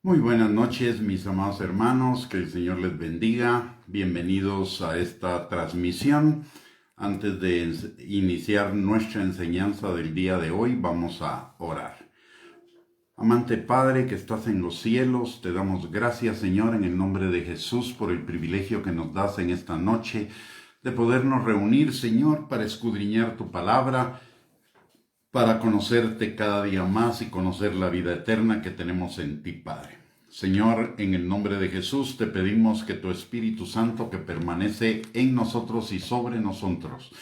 Muy buenas noches, mis amados hermanos, que el Señor les bendiga. Bienvenidos a esta transmisión. Antes de iniciar nuestra enseñanza del día de hoy, vamos a orar. Amante Padre que estás en los cielos, te damos gracias, Señor, en el nombre de Jesús, por el privilegio que nos das en esta noche de podernos reunir, Señor, para escudriñar tu palabra, para conocerte cada día más y conocer la vida eterna que tenemos en ti, Padre. Señor, en el nombre de Jesús te pedimos que tu Espíritu Santo, que permanece en nosotros y sobre nosotros,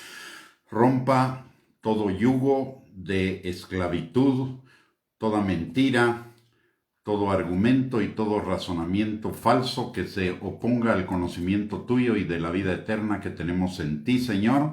rompa todo yugo de esclavitud, toda mentira, todo argumento y todo razonamiento falso que se oponga al conocimiento tuyo y de la vida eterna que tenemos en ti, Señor.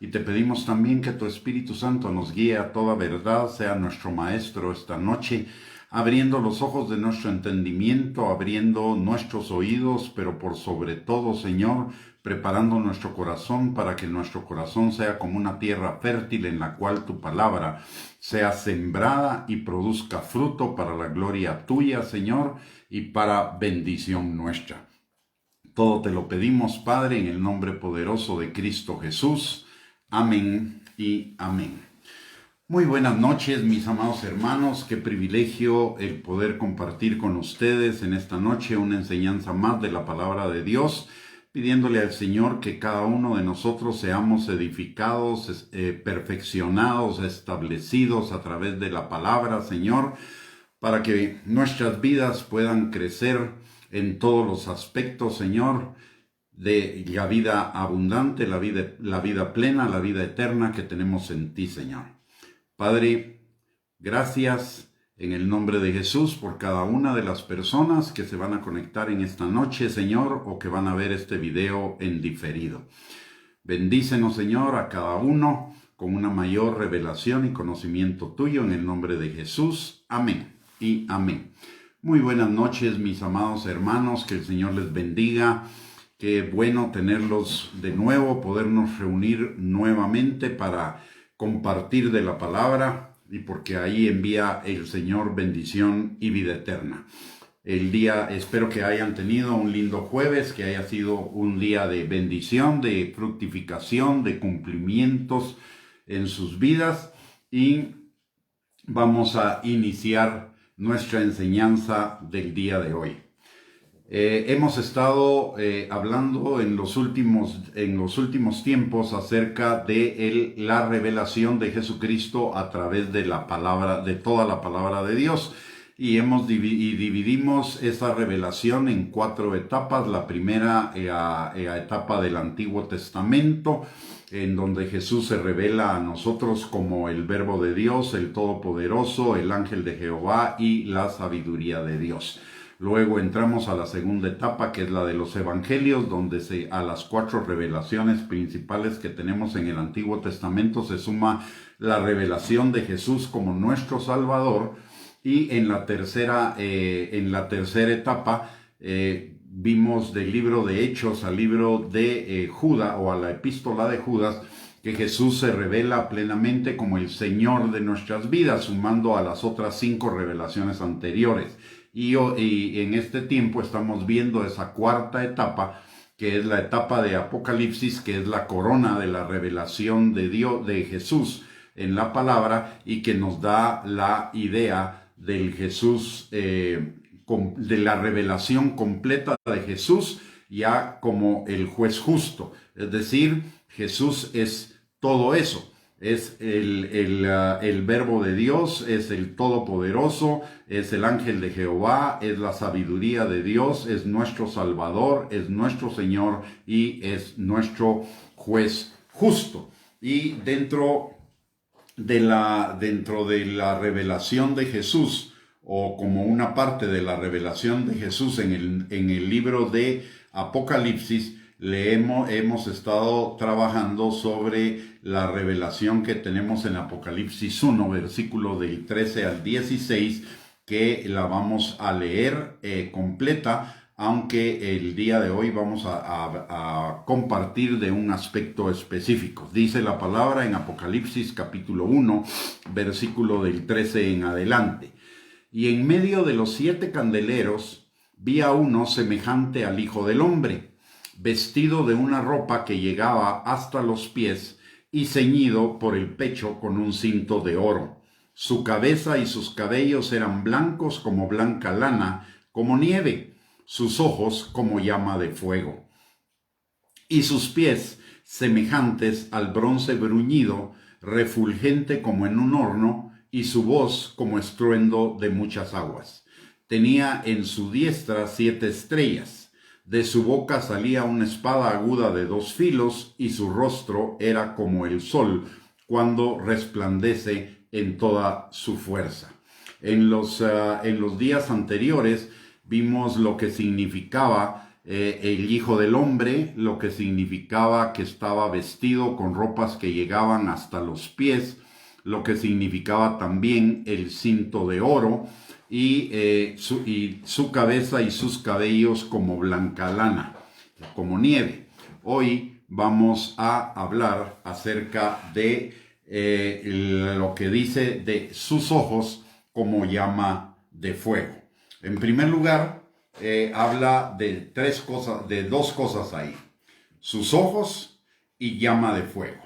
Y te pedimos también que tu Espíritu Santo nos guíe a toda verdad, sea nuestro Maestro esta noche, abriendo los ojos de nuestro entendimiento, abriendo nuestros oídos, pero por sobre todo, Señor, preparando nuestro corazón para que nuestro corazón sea como una tierra fértil en la cual tu palabra sea sembrada y produzca fruto para la gloria tuya, Señor, y para bendición nuestra. Todo te lo pedimos, Padre, en el nombre poderoso de Cristo Jesús. Amén y amén. Muy buenas noches, mis amados hermanos. Qué privilegio el poder compartir con ustedes en esta noche una enseñanza más de la palabra de Dios, pidiéndole al Señor que cada uno de nosotros seamos edificados, perfeccionados, establecidos a través de la palabra, Señor, para que nuestras vidas puedan crecer en todos los aspectos, Señor, de la vida abundante, la vida plena, la vida eterna que tenemos en ti, Señor. Padre, gracias en el nombre de Jesús por cada una de las personas que se van a conectar en esta noche, Señor, o que van a ver este video en diferido. Bendícenos, Señor, a cada uno con una mayor revelación y conocimiento tuyo en el nombre de Jesús. Amén y amén. Muy buenas noches, mis amados hermanos, que el Señor les bendiga. Qué bueno tenerlos de nuevo, podernos reunir nuevamente para compartir de la palabra, y porque ahí envía el Señor bendición y vida eterna. Espero que hayan tenido un lindo jueves, que haya sido un día de bendición, de fructificación, de cumplimientos en sus vidas, y vamos a iniciar nuestra enseñanza del día de hoy. Hemos estado hablando en los últimos tiempos acerca de la revelación de Jesucristo a través de la palabra, de toda la palabra de Dios, y dividimos esa revelación en 4 etapas. La primera etapa del Antiguo Testamento, en donde Jesús se revela a nosotros como el Verbo de Dios, el Todopoderoso, el Ángel de Jehová y la sabiduría de Dios. Luego entramos a la segunda etapa, que es la de los evangelios, donde a las 4 revelaciones principales que tenemos en el Antiguo Testamento se suma la revelación de Jesús como nuestro Salvador. Y en la tercera etapa vimos del libro de Hechos al libro de Judas, o a la epístola de Judas, que Jesús se revela plenamente como el Señor de nuestras vidas, sumando a las otras 5 revelaciones anteriores. Y en este tiempo estamos viendo esa 4ª etapa, que es la etapa de Apocalipsis, que es la corona de la revelación de Dios, de Jesús en la palabra, y que nos da la idea del Jesús, de la revelación completa de Jesús, ya como el juez justo. Es decir, Jesús es todo eso. Es el Verbo de Dios, es el Todopoderoso, es el Ángel de Jehová, es la sabiduría de Dios, es nuestro Salvador, es nuestro Señor y es nuestro juez justo. Y dentro de la revelación de Jesús, o como una parte de la revelación de Jesús en el libro de Apocalipsis, hemos estado trabajando sobre la revelación que tenemos en Apocalipsis 1, versículo del 13 al 16, que la vamos a leer completa, aunque el día de hoy vamos a compartir de un aspecto específico. Dice la palabra en Apocalipsis capítulo 1, versículo del 13 en adelante. Y en medio de los 7 candeleros vi a uno semejante al Hijo del Hombre, vestido de una ropa que llegaba hasta los pies y ceñido por el pecho con un cinto de oro. Su cabeza y sus cabellos eran blancos como blanca lana, como nieve, sus ojos como llama de fuego, y sus pies semejantes al bronce bruñido, refulgente como en un horno, y su voz como estruendo de muchas aguas. Tenía en su diestra 7 estrellas. De su boca salía una espada aguda de 2 filos, y su rostro era como el sol cuando resplandece en toda su fuerza. En los días anteriores vimos lo que significaba el Hijo del Hombre, lo que significaba que estaba vestido con ropas que llegaban hasta los pies, lo que significaba también el cinto de oro, y su cabeza y sus cabellos como blanca lana, como nieve. Hoy vamos a hablar acerca de lo que dice de sus ojos como llama de fuego. En primer lugar, habla de 2 cosas ahí: sus ojos y llama de fuego.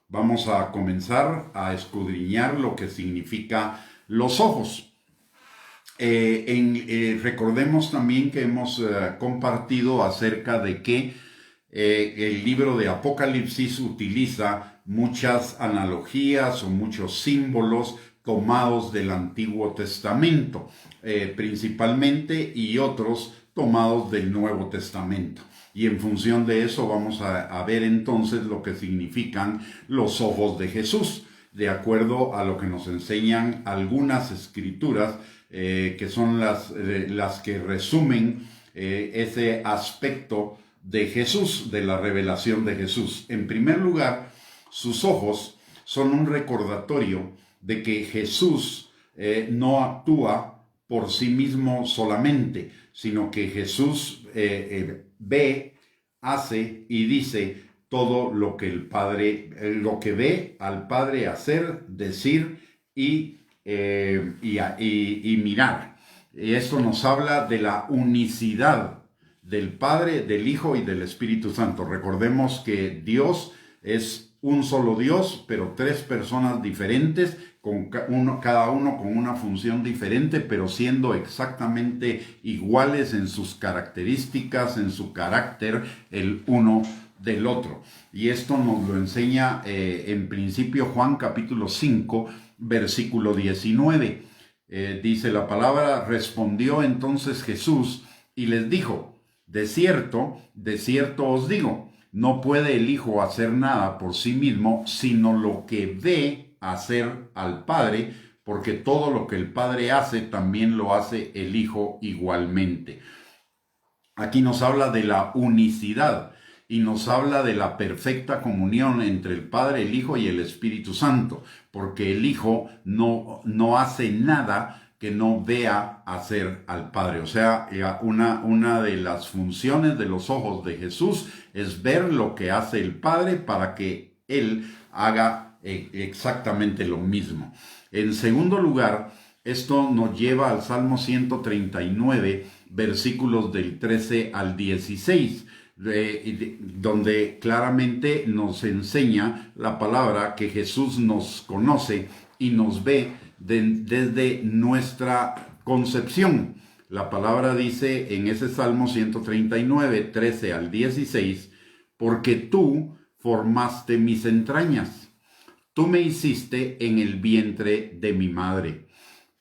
Vamos a comenzar a escudriñar lo que significa los ojos. Recordemos también que hemos compartido acerca de que el libro de Apocalipsis utiliza muchas analogías o muchos símbolos tomados del Antiguo Testamento, principalmente, y otros tomados del Nuevo Testamento. Y en función de eso vamos a ver entonces lo que significan los ojos de Jesús, de acuerdo a lo que nos enseñan algunas escrituras, que son las que resumen ese aspecto de Jesús, de la revelación de Jesús. En primer lugar, sus ojos son un recordatorio de que Jesús no actúa por sí mismo solamente, sino que Jesús ve, hace y dice todo lo que el Padre, lo que ve al Padre hacer, decir y mirar. Y esto nos habla de la unicidad del Padre, del Hijo y del Espíritu Santo. Recordemos que Dios es un solo Dios, pero 3 personas diferentes, cada uno con una función diferente, pero siendo exactamente iguales en sus características, en su carácter, el uno del otro. Y esto nos lo enseña en principio Juan capítulo 5, versículo 19. Dice la palabra: respondió entonces Jesús y les dijo: de cierto os digo, no puede el Hijo hacer nada por sí mismo, sino lo que ve hacer al Padre, porque todo lo que el Padre hace, también lo hace el Hijo igualmente. Aquí nos habla de la unicidad y nos habla de la perfecta comunión entre el Padre, el Hijo y el Espíritu Santo, porque el Hijo no hace nada que no vea hacer al Padre. O sea, una de las funciones de los ojos de Jesús es ver lo que hace el Padre para que Él haga exactamente lo mismo. En segundo lugar, esto nos lleva al Salmo 139, versículos del 13 al 16, donde claramente nos enseña la palabra que Jesús nos conoce y nos ve desde nuestra concepción. La palabra dice en ese Salmo 139, 13 al 16, porque tú formaste mis entrañas, tú me hiciste en el vientre de mi madre.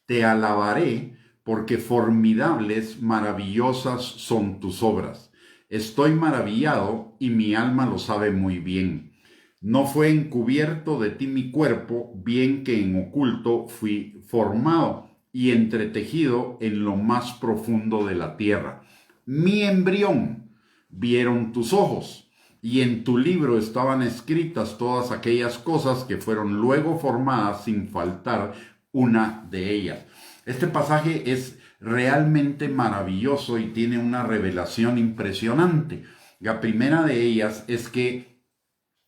Te alabaré, porque formidables, maravillosas son tus obras. Estoy maravillado y mi alma lo sabe muy bien. No fue encubierto de ti mi cuerpo, bien que en oculto fui formado y entretejido en lo más profundo de la tierra. Mi embrión vieron tus ojos, y en tu libro estaban escritas todas aquellas cosas que fueron luego formadas sin faltar una de ellas. Este pasaje es realmente maravilloso y tiene una revelación impresionante. La primera de ellas es que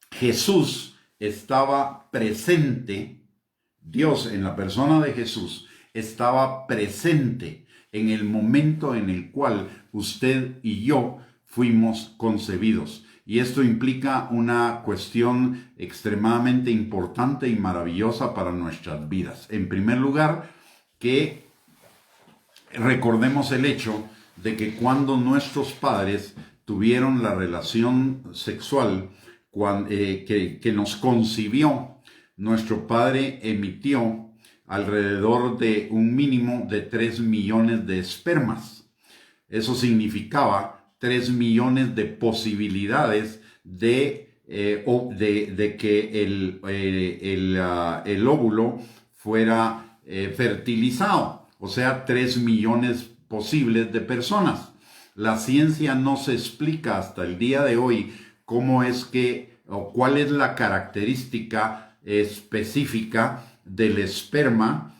Jesús estaba presente, Dios en la persona de Jesús estaba presente en el momento en el cual usted y yo fuimos concebidos. Y esto implica una cuestión extremadamente importante y maravillosa para nuestras vidas. En primer lugar, que recordemos el hecho de que cuando nuestros padres tuvieron la relación sexual que nos concibió, nuestro padre emitió alrededor de un mínimo de 3 millones de espermas. Eso significaba 3 millones de posibilidades de que el óvulo fuera fertilizado. O sea, 3 millones posibles de personas. La ciencia no se explica hasta el día de hoy cómo es que, o cuál es la característica específica del esperma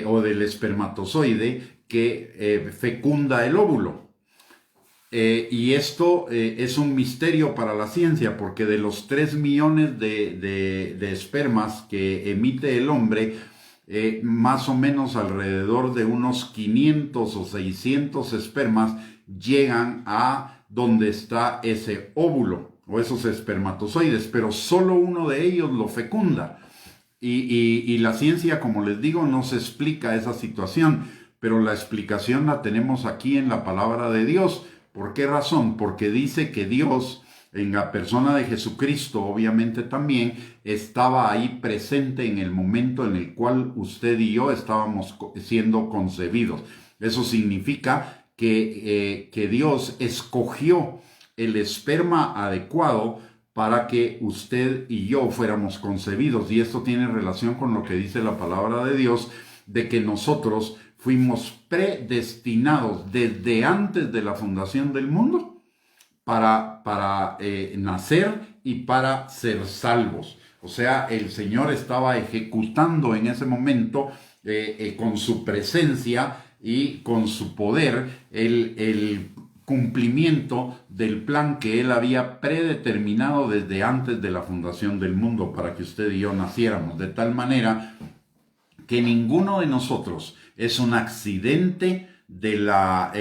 o del espermatozoide que fecunda el óvulo. Y esto es un misterio para la ciencia, porque de los 3 millones de espermas que emite el hombre, más o menos alrededor de unos 500 o 600 espermas llegan a donde está ese óvulo o esos espermatozoides, pero solo uno de ellos lo fecunda. Y la ciencia, como les digo, no se explica esa situación, pero la explicación la tenemos aquí en la palabra de Dios. ¿Por qué razón? Porque dice que Dios, en la persona de Jesucristo, obviamente también, estaba ahí presente en el momento en el cual usted y yo estábamos siendo concebidos. Eso significa que Dios escogió el esperma adecuado para que usted y yo fuéramos concebidos. Y esto tiene relación con lo que dice la palabra de Dios, de que nosotros fuimos predestinados desde antes de la fundación del mundo para nacer y para ser salvos. O sea, el Señor estaba ejecutando en ese momento con su presencia y con su poder el cumplimiento del plan que Él había predeterminado desde antes de la fundación del mundo para que usted y yo naciéramos, de tal manera que ninguno de nosotros es un accidente de la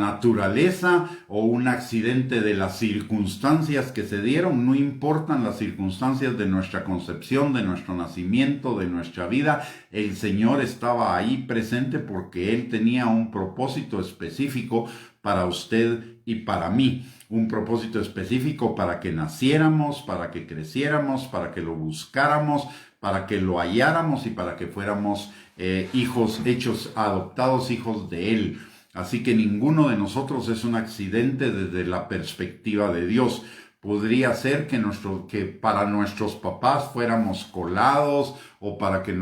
naturaleza o un accidente de las circunstancias que se dieron. No importan las circunstancias de nuestra concepción, de nuestro nacimiento, de nuestra vida. El Señor estaba ahí presente porque Él tenía un propósito específico para usted y para mí. Un propósito específico para que naciéramos, para que creciéramos, para que lo buscáramos, para que lo halláramos y para que fuéramos hijos hechos, adoptados hijos de Él. Así que ninguno de nosotros es un accidente desde la perspectiva de Dios. Podría ser que para nuestros papás fuéramos colados, o para que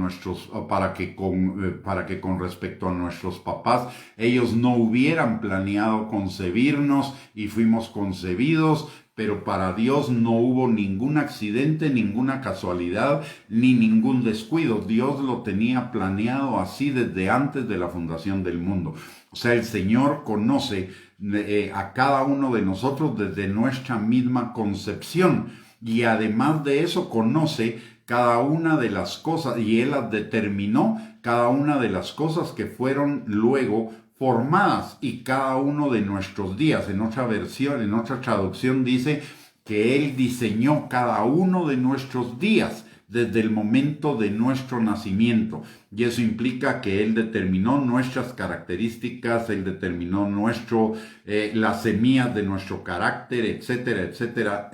con respecto a nuestros papás ellos no hubieran planeado concebirnos y fuimos concebidos. Pero para Dios no hubo ningún accidente, ninguna casualidad, ni ningún descuido. Dios lo tenía planeado así desde antes de la fundación del mundo. O sea, el Señor conoce a cada uno de nosotros desde nuestra misma concepción. Y además de eso, conoce cada una de las cosas, y Él las determinó, cada una de las cosas que fueron luego formadas, y cada uno de nuestros días. En otra versión, en otra traducción dice que Él diseñó cada uno de nuestros días desde el momento de nuestro nacimiento. Y eso implica que Él determinó nuestras características, Él determinó las semillas de nuestro carácter, etcétera, etcétera,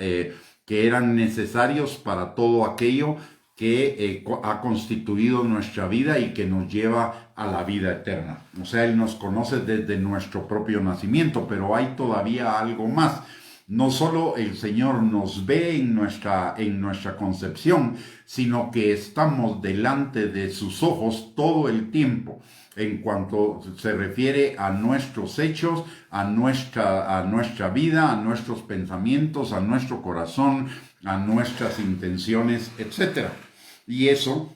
que eran necesarios para todo aquello que ha constituido nuestra vida y que nos lleva a la vida eterna. O sea, Él nos conoce desde nuestro propio nacimiento, pero hay todavía algo más. No solo el Señor nos ve en nuestra concepción, sino que estamos delante de sus ojos todo el tiempo, en cuanto se refiere a nuestros hechos, a nuestra vida, a nuestros pensamientos, a nuestro corazón, a nuestras intenciones, etc. Y eso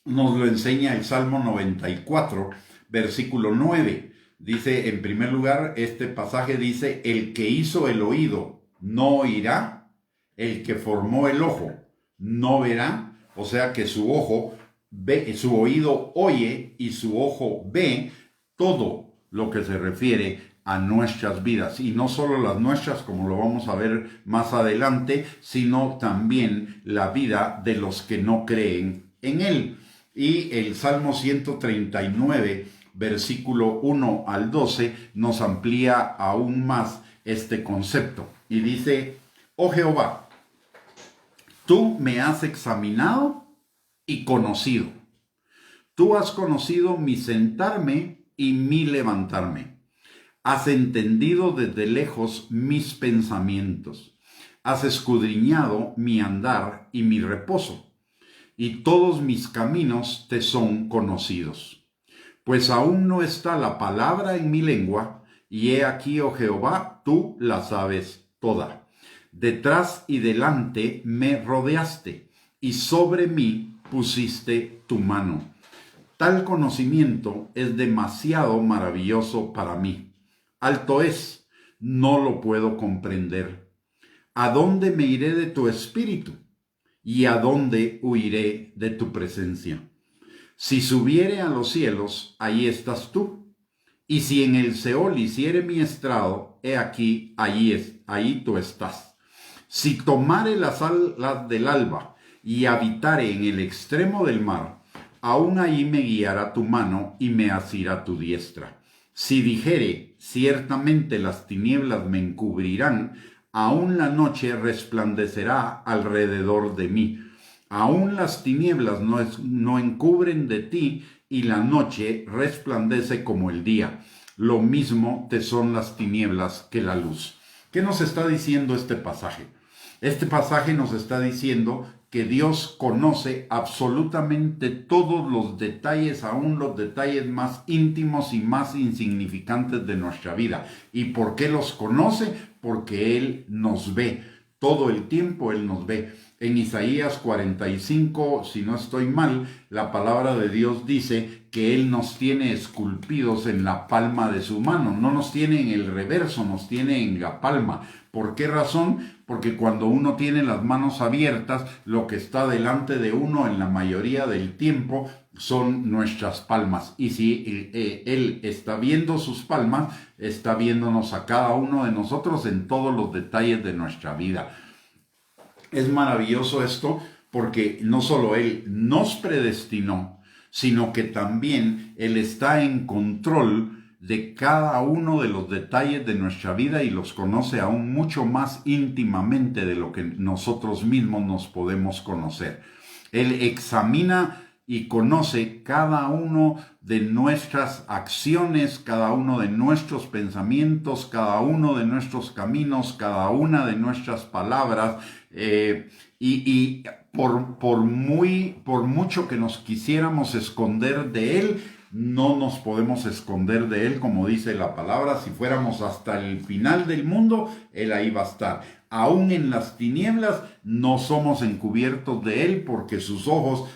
nos lo enseña el Salmo 94, versículo 9. Dice, en primer lugar, este pasaje dice, el que hizo el oído no oirá, el que formó el ojo no verá. O sea que su ojo ve, su oído oye y su ojo ve todo lo que se refiere a nuestras vidas, y no solo las nuestras, como lo vamos a ver más adelante, sino también la vida de los que no creen en Él. Y el Salmo 139, versículo 1 al 12, nos amplía aún más este concepto. Y dice: oh Jehová, tú me has examinado y conocido. Tú has conocido mi sentarme y mi levantarme. Has entendido desde lejos mis pensamientos. Has escudriñado mi andar y mi reposo, y todos mis caminos te son conocidos. Pues aún no está la palabra en mi lengua, y he aquí, oh Jehová, tú la sabes toda. Detrás y delante me rodeaste, y sobre mí pusiste tu mano. Tal conocimiento es demasiado maravilloso para mí. Alto es, no lo puedo comprender. ¿A dónde me iré de tu espíritu? ¿Y a dónde huiré de tu presencia? Si subiere a los cielos, ahí estás tú. Y si en el Seol hiciere mi estrado, he aquí, ahí tú estás. Si tomare las alas del alba y habitare en el extremo del mar, aún ahí me guiará tu mano y me asirá tu diestra. Si dijere, ciertamente las tinieblas me encubrirán, aún la noche resplandecerá alrededor de mí. Aún las tinieblas no encubren de ti, y la noche resplandece como el día. Lo mismo te son las tinieblas que la luz. ¿Qué nos está diciendo este pasaje? Este pasaje nos está diciendo que Dios conoce absolutamente todos los detalles, aún los detalles más íntimos y más insignificantes de nuestra vida. ¿Y por qué los conoce? Porque Él nos ve. Todo el tiempo Él nos ve. En Isaías 45, si no estoy mal, la palabra de Dios dice que Él nos tiene esculpidos en la palma de su mano. No nos tiene en el reverso, nos tiene en la palma. ¿Por qué razón? Porque cuando uno tiene las manos abiertas, lo que está delante de uno en la mayoría del tiempo son nuestras palmas. Y si Él está viendo sus palmas, está viéndonos a cada uno de nosotros en todos los detalles de nuestra vida. Es maravilloso esto, porque no solo Él nos predestinó, sino que también Él está en control de cada uno de los detalles de nuestra vida y los conoce aún mucho más íntimamente de lo que nosotros mismos nos podemos conocer. Él examina y conoce cada uno de nuestras acciones, cada uno de nuestros pensamientos, cada uno de nuestros caminos, cada una de nuestras palabras, y por mucho que nos quisiéramos esconder de Él, no nos podemos esconder de Él, como dice la palabra. Si fuéramos hasta el final del mundo, Él ahí va a estar. Aún en las tinieblas no somos encubiertos de Él, porque sus ojos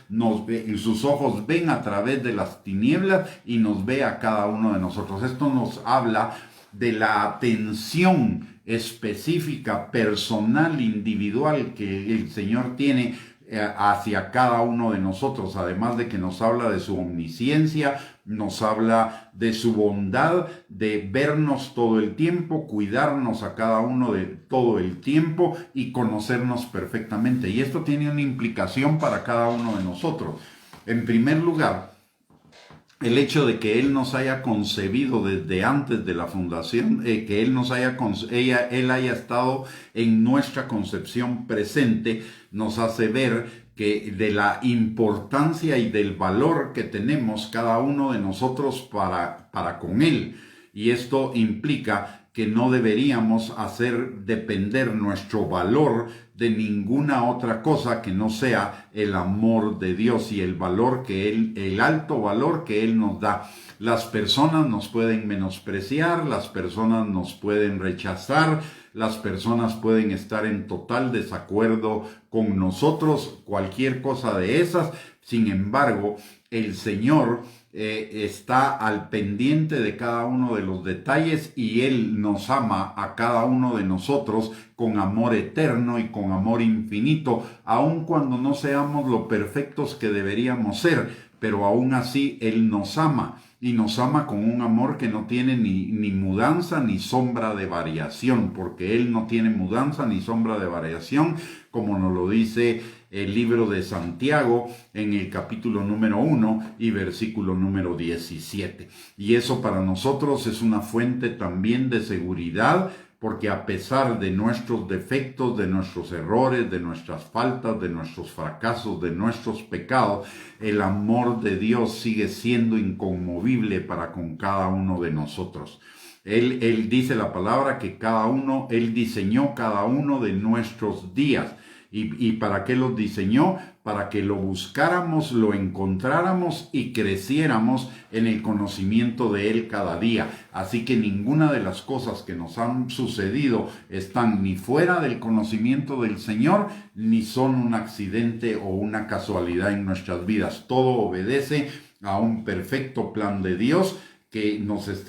ven a través de las tinieblas y nos ve a cada uno de nosotros. Esto nos habla de la atención específica, personal, individual que el Señor tiene hacia cada uno de nosotros, además de que nos habla de su omnisciencia, nos habla de su bondad, de vernos todo el tiempo, cuidarnos a cada uno de todo el tiempo y conocernos perfectamente. Y esto tiene una implicación para cada uno de nosotros. En primer lugar, el hecho de que Él nos haya concebido desde antes de la fundación, que Él haya estado en nuestra concepción presente, nos hace ver que de la importancia y del valor que tenemos cada uno de nosotros para con Él. Y esto implica que no deberíamos hacer depender nuestro valor de ninguna otra cosa que no sea el amor de Dios y el alto valor que Él nos da. Las personas nos pueden menospreciar, las personas nos pueden rechazar, las personas pueden estar en total desacuerdo con nosotros, cualquier cosa de esas. Sin embargo, el Señor está al pendiente de cada uno de los detalles y Él nos ama a cada uno de nosotros con amor eterno y con amor infinito, aun cuando no seamos lo perfectos que deberíamos ser, pero aún así Él nos ama. Y nos ama con un amor que no tiene ni mudanza ni sombra de variación, porque Él no tiene mudanza ni sombra de variación, como nos lo dice el libro de Santiago en el capítulo número 1 y versículo número 17. Y eso para nosotros es una fuente también de seguridad, porque a pesar de nuestros defectos, de nuestros errores, de nuestras faltas, de nuestros fracasos, de nuestros pecados, el amor de Dios sigue siendo inconmovible para con cada uno de nosotros. Él dice la palabra que Él diseñó cada uno de nuestros días. ¿Y para qué los diseñó? Para que lo buscáramos, lo encontráramos y creciéramos en el conocimiento de Él cada día. Así que ninguna de las cosas que nos han sucedido están ni fuera del conocimiento del Señor, ni son un accidente o una casualidad en nuestras vidas. Todo obedece a un perfecto plan de Dios que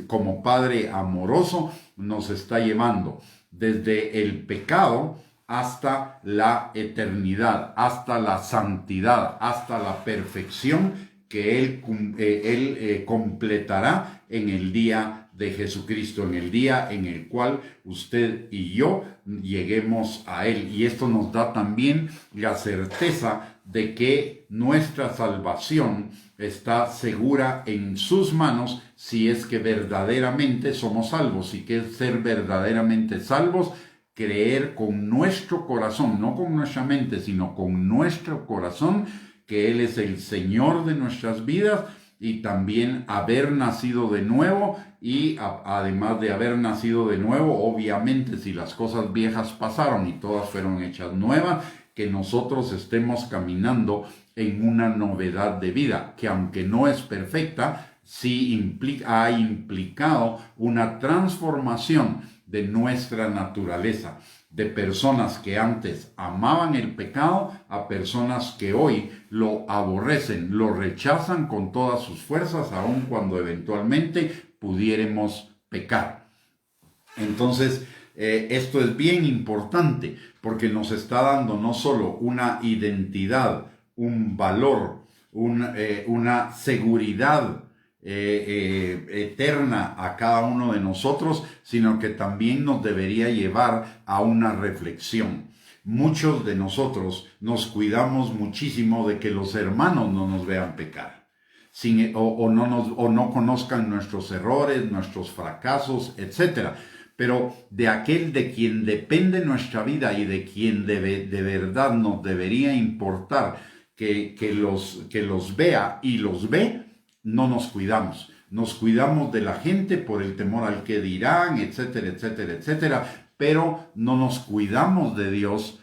como Padre amoroso nos está llevando desde el pecado hasta la eternidad, hasta la santidad, hasta la perfección que Él completará en el día de Jesucristo, en el día en el cual usted y yo lleguemos a Él. Y esto nos da también la certeza de que nuestra salvación está segura en sus manos si es que verdaderamente somos salvos. Y que es ser verdaderamente salvos: creer con nuestro corazón, no con nuestra mente, sino con nuestro corazón, que Él es el Señor de nuestras vidas, y también haber nacido de nuevo. Y además de haber nacido de nuevo, obviamente, si las cosas viejas pasaron y todas fueron hechas nuevas, que nosotros estemos caminando en una novedad de vida, que aunque no es perfecta, sí ha implicado una transformación de nuestra naturaleza, de personas que antes amaban el pecado a personas que hoy lo aborrecen, lo rechazan con todas sus fuerzas, aun cuando eventualmente pudiéramos pecar. Entonces, esto es bien importante porque nos está dando no solo una identidad, un valor, una seguridad eterna a cada uno de nosotros, sino que también nos debería llevar a una reflexión. Muchos de nosotros nos cuidamos muchísimo de que los hermanos no nos vean pecar, o no conozcan nuestros errores, nuestros fracasos, etc. Pero de aquel de quien depende nuestra vida y de quien de verdad nos debería importar que los vea y los ve, no nos cuidamos. Nos cuidamos de la gente por el temor al que dirán, etcétera, etcétera, etcétera, pero no nos cuidamos de Dios,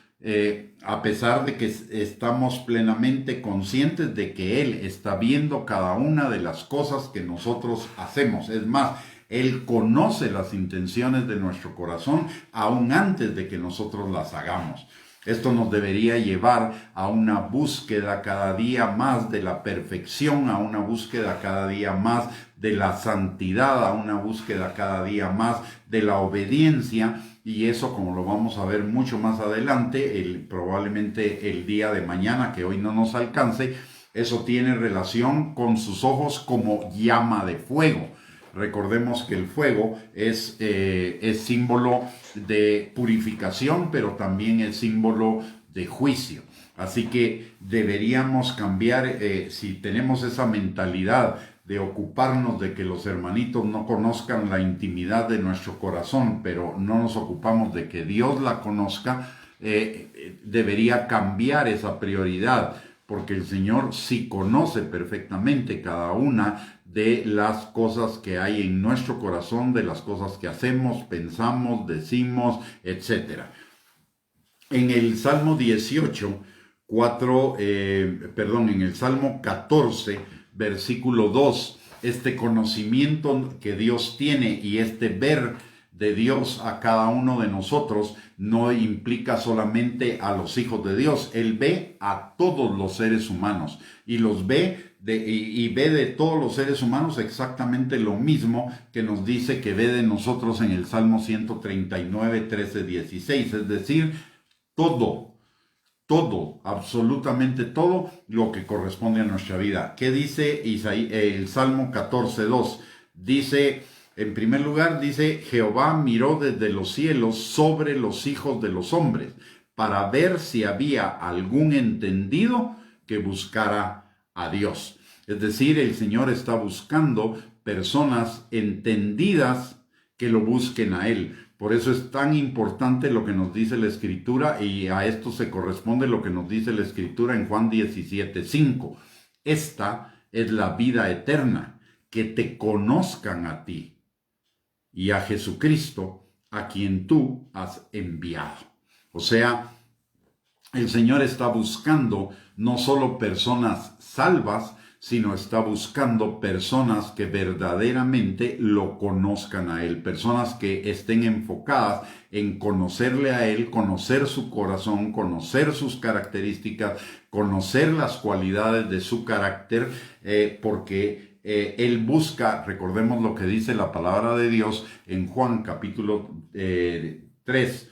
a pesar de que estamos plenamente conscientes de que Él está viendo cada una de las cosas que nosotros hacemos. Es más, Él conoce las intenciones de nuestro corazón aún antes de que nosotros las hagamos. Esto nos debería llevar a una búsqueda cada día más de la perfección, a una búsqueda cada día más de la santidad, a una búsqueda cada día más de la obediencia. Y eso, como lo vamos a ver mucho más adelante, probablemente el día de mañana, que hoy no nos alcance, eso tiene relación con sus ojos como llama de fuego. Recordemos que el fuego es símbolo de purificación, pero también es símbolo de juicio. Así que deberíamos cambiar, si tenemos esa mentalidad de ocuparnos de que los hermanitos no conozcan la intimidad de nuestro corazón, pero no nos ocupamos de que Dios la conozca, debería cambiar esa prioridad, porque el Señor sí conoce perfectamente cada una de las cosas que hay en nuestro corazón, de las cosas que hacemos, pensamos, decimos, etc. En el Salmo 14, versículo 2, este conocimiento que Dios tiene y este ver de Dios a cada uno de nosotros no implica solamente a los hijos de Dios. Él ve a todos los seres humanos y los ve y ve de todos los seres humanos exactamente lo mismo que nos dice que ve de nosotros en el Salmo 139, 13, 16. Es decir, todo, absolutamente todo lo que corresponde a nuestra vida. ¿Qué dice el Salmo 14, 2? Dice, en primer lugar, dice, Jehová miró desde los cielos sobre los hijos de los hombres para ver si había algún entendido que buscara a Dios. Es decir, el Señor está buscando personas entendidas que lo busquen a Él. Por eso es tan importante lo que nos dice la Escritura, y a esto se corresponde lo que nos dice la Escritura en Juan 17:5. Esta es la vida eterna, que te conozcan a ti y a Jesucristo, a quien tú has enviado. O sea, el Señor está buscando no solo personas salvas, sino está buscando personas que verdaderamente lo conozcan a Él, personas que estén enfocadas en conocerle a Él, conocer su corazón, conocer sus características, conocer las cualidades de su carácter, porque Él busca, recordemos lo que dice la palabra de Dios en Juan capítulo 3,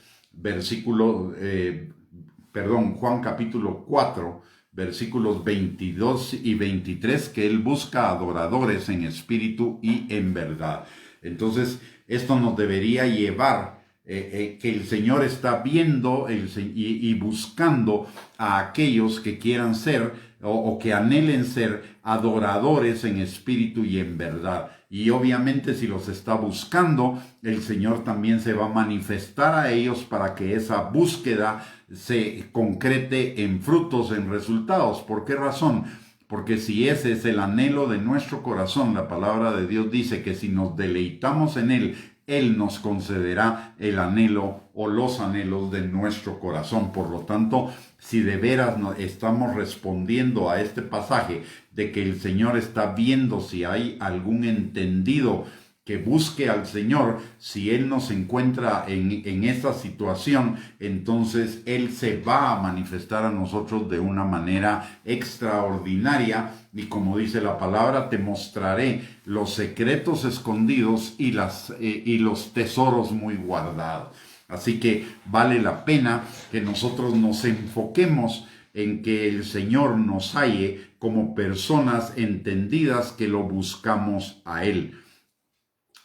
Juan capítulo 4, versículos 22 y 23, que Él busca adoradores en espíritu y en verdad. Entonces, esto nos debería llevar que el Señor está viendo y buscando a aquellos que quieran ser o que anhelen ser adoradores en espíritu y en verdad. Y obviamente si los está buscando, el Señor también se va a manifestar a ellos para que esa búsqueda se concrete en frutos, en resultados. ¿Por qué razón? Porque si ese es el anhelo de nuestro corazón, la palabra de Dios dice que si nos deleitamos en Él, Él nos concederá el anhelo o los anhelos de nuestro corazón. Por lo tanto, si de veras estamos respondiendo a este pasaje de que el Señor está viendo si hay algún entendido que busque al Señor, si Él nos encuentra en esa situación, entonces Él se va a manifestar a nosotros de una manera extraordinaria. Y como dice la palabra, te mostraré los secretos escondidos y los tesoros muy guardados. Así que vale la pena que nosotros nos enfoquemos en que el Señor nos halle como personas entendidas que lo buscamos a Él.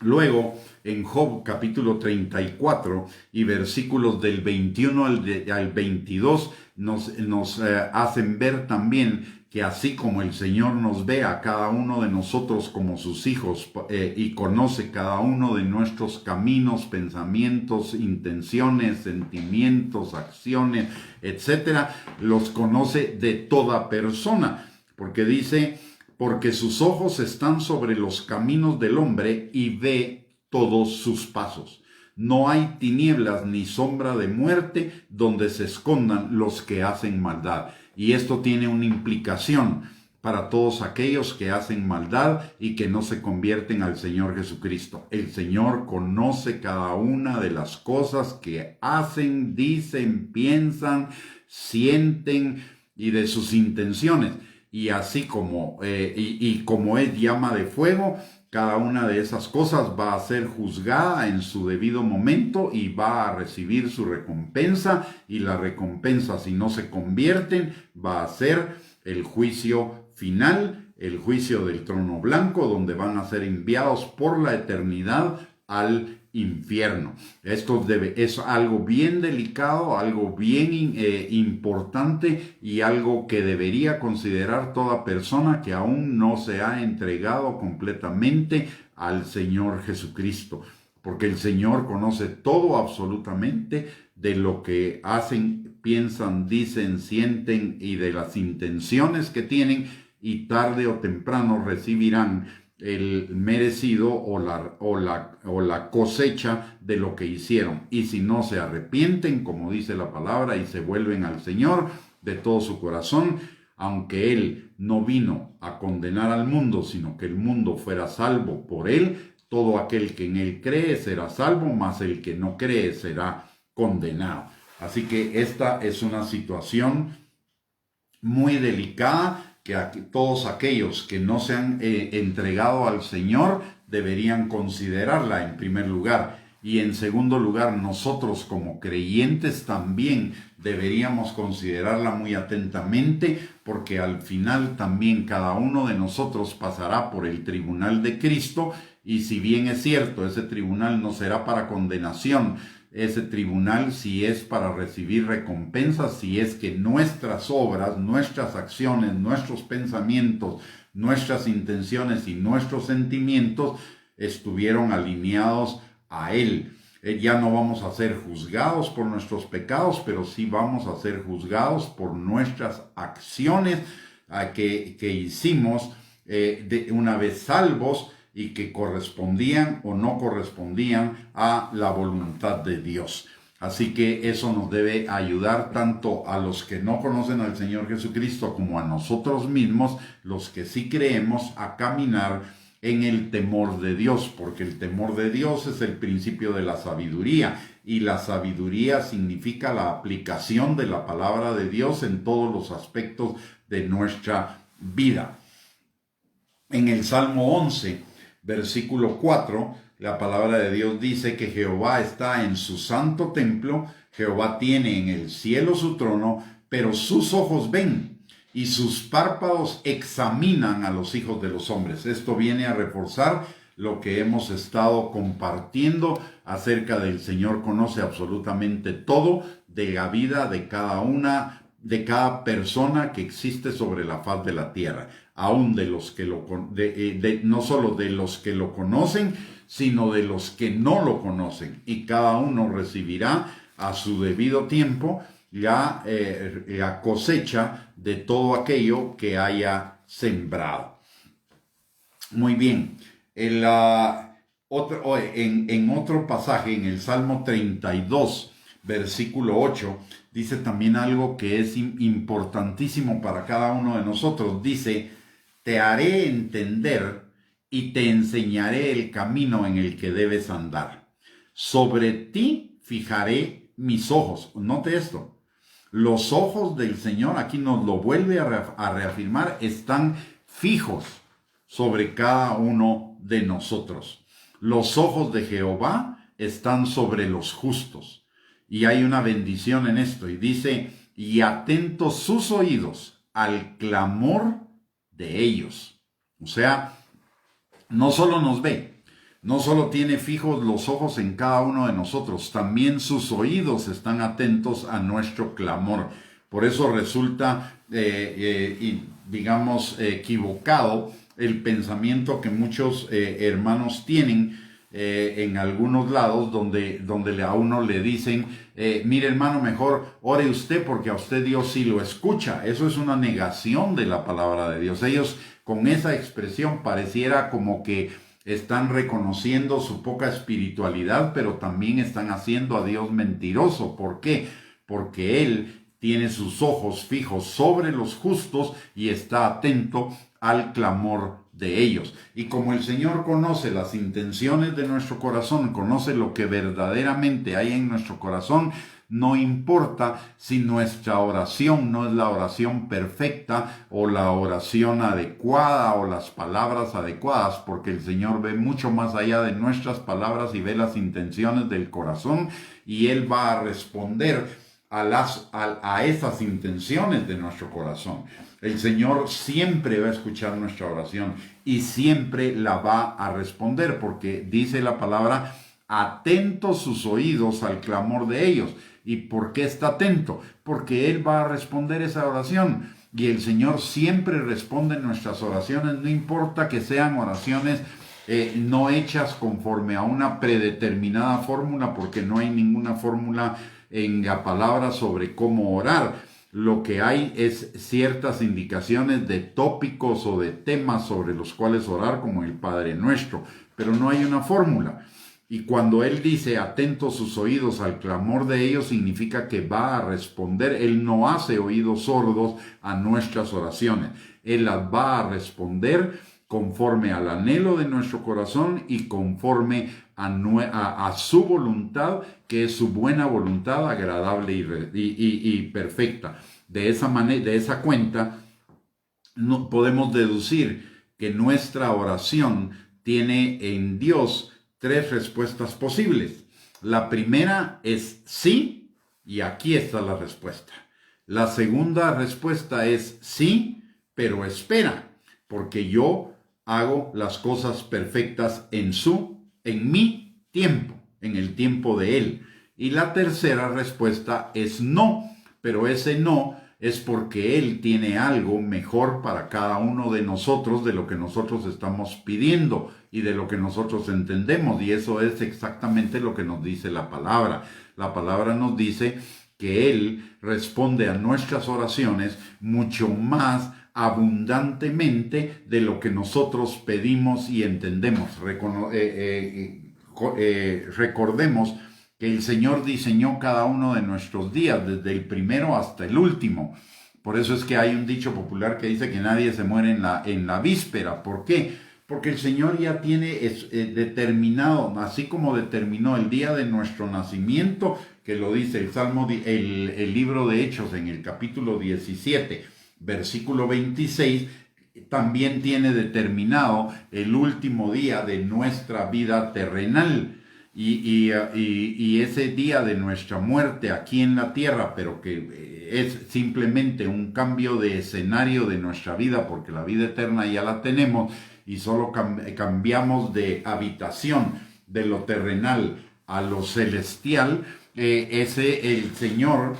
Luego, en Job capítulo 34 y versículos del 21 al 22 nos hacen ver también que así como el Señor nos ve a cada uno de nosotros como sus hijos y conoce cada uno de nuestros caminos, pensamientos, intenciones, sentimientos, acciones, etcétera, los conoce de toda persona, porque dice, porque sus ojos están sobre los caminos del hombre y ve todos sus pasos. No hay tinieblas ni sombra de muerte donde se escondan los que hacen maldad. Y esto tiene una implicación para todos aquellos que hacen maldad y que no se convierten al Señor Jesucristo. El Señor conoce cada una de las cosas que hacen, dicen, piensan, sienten y de sus intenciones. Y así como es llama de fuego, cada una de esas cosas va a ser juzgada en su debido momento y va a recibir su recompensa. Y la recompensa, si no se convierten, va a ser el juicio final, el juicio del trono blanco, donde van a ser enviados por la eternidad al infierno. Esto es algo bien delicado, algo bien importante y algo que debería considerar toda persona que aún no se ha entregado completamente al Señor Jesucristo, porque el Señor conoce todo absolutamente de lo que hacen, piensan, dicen, sienten y de las intenciones que tienen, y tarde o temprano recibirán el merecido o la cosecha de lo que hicieron. Y si no se arrepienten, como dice la palabra, y se vuelven al Señor de todo su corazón, aunque Él no vino a condenar al mundo, sino que el mundo fuera salvo por Él, todo aquel que en Él cree será salvo, mas el que no cree será condenado. Así que esta es una situación muy delicada que todos aquellos que no se han entregado al Señor deberían considerarla en primer lugar. Y en segundo lugar, nosotros como creyentes también deberíamos considerarla muy atentamente, porque al final también cada uno de nosotros pasará por el tribunal de Cristo, y si bien es cierto, ese tribunal no será para condenación, ese tribunal sí es para recibir recompensas, si es que nuestras obras, nuestras acciones, nuestros pensamientos, nuestras intenciones y nuestros sentimientos estuvieron alineados a Él. Ya no vamos a ser juzgados por nuestros pecados, pero sí vamos a ser juzgados por nuestras acciones que hicimos una vez salvos, y que correspondían o no correspondían a la voluntad de Dios. Así que eso nos debe ayudar tanto a los que no conocen al Señor Jesucristo como a nosotros mismos, los que sí creemos, a caminar en el temor de Dios, porque el temor de Dios es el principio de la sabiduría, y la sabiduría significa la aplicación de la palabra de Dios en todos los aspectos de nuestra vida. En el Salmo 11, versículo 4, la palabra de Dios dice que Jehová está en su santo templo, Jehová tiene en el cielo su trono, pero sus ojos ven y sus párpados examinan a los hijos de los hombres. Esto viene a reforzar lo que hemos estado compartiendo acerca del Señor. Conoce absolutamente todo de la vida de cada persona que existe sobre la faz de la tierra, aún de los que no solo de los que lo conocen, sino de los que no lo conocen, y cada uno recibirá a su debido tiempo la cosecha de todo aquello que haya sembrado. Muy bien, en otro pasaje, en el Salmo 32, versículo 8, dice también algo que es importantísimo para cada uno de nosotros. Dice: te haré entender y te enseñaré el camino en el que debes andar. Sobre ti fijaré mis ojos. Note esto. Los ojos del Señor, aquí nos lo vuelve a reafirmar, están fijos sobre cada uno de nosotros. Los ojos de Jehová están sobre los justos. Y hay una bendición en esto. Y dice: y atentos sus oídos al clamor de ellos. O sea, no solo nos ve, no solo tiene fijos los ojos en cada uno de nosotros, también sus oídos están atentos a nuestro clamor. Por eso resulta, equivocado el pensamiento que muchos hermanos tienen en algunos lados donde a uno le dicen: mire hermano, mejor ore usted porque a usted Dios sí lo escucha. Eso es una negación de la palabra de Dios. Ellos con esa expresión pareciera como que están reconociendo su poca espiritualidad, pero también están haciendo a Dios mentiroso. ¿Por qué? Porque Él tiene sus ojos fijos sobre los justos y está atento al clamor de ellos. Y como el Señor conoce las intenciones de nuestro corazón, conoce lo que verdaderamente hay en nuestro corazón, no importa si nuestra oración no es la oración perfecta o la oración adecuada o las palabras adecuadas, porque el Señor ve mucho más allá de nuestras palabras y ve las intenciones del corazón, y Él va a responder a esas intenciones de nuestro corazón. El Señor siempre va a escuchar nuestra oración y siempre la va a responder, porque dice la palabra: atentos sus oídos al clamor de ellos. ¿Y por qué está atento? Porque Él va a responder esa oración. Y el Señor siempre responde nuestras oraciones, no importa que sean oraciones no hechas conforme a una predeterminada fórmula, porque no hay ninguna fórmula en la palabra sobre cómo orar. Lo que hay es ciertas indicaciones de tópicos o de temas sobre los cuales orar, como el Padre Nuestro, pero no hay una fórmula. Y cuando Él dice atentos sus oídos al clamor de ellos, significa que va a responder. Él no hace oídos sordos a nuestras oraciones. Él las va a responder conforme al anhelo de nuestro corazón y conforme a su voluntad, que es su buena voluntad, agradable y perfecta. De esa manera, de esa cuenta, podemos deducir que nuestra oración tiene en Dios tres respuestas posibles. La primera es sí, y aquí está la respuesta. La segunda respuesta es sí, pero espera, porque yo hago las cosas perfectas en mi tiempo, en el tiempo de Él. Y la tercera respuesta es no, pero ese no es porque Él tiene algo mejor para cada uno de nosotros de lo que nosotros estamos pidiendo y de lo que nosotros entendemos. Y eso es exactamente lo que nos dice la palabra. La palabra nos dice que Él responde a nuestras oraciones mucho más abundantemente de lo que nosotros pedimos y entendemos. Recordemos que el Señor diseñó cada uno de nuestros días, desde el primero hasta el último. Por eso es que hay un dicho popular que dice que nadie se muere en la víspera. ¿Por qué? Porque el Señor ya tiene determinado, así como determinó el día de nuestro nacimiento, que lo dice el libro de Hechos en el capítulo 17, versículo 26, también tiene determinado el último día de nuestra vida terrenal. Y ese día de nuestra muerte aquí en la tierra, pero que es simplemente un cambio de escenario de nuestra vida, porque la vida eterna ya la tenemos y solo cambiamos de habitación de lo terrenal a lo celestial. El Señor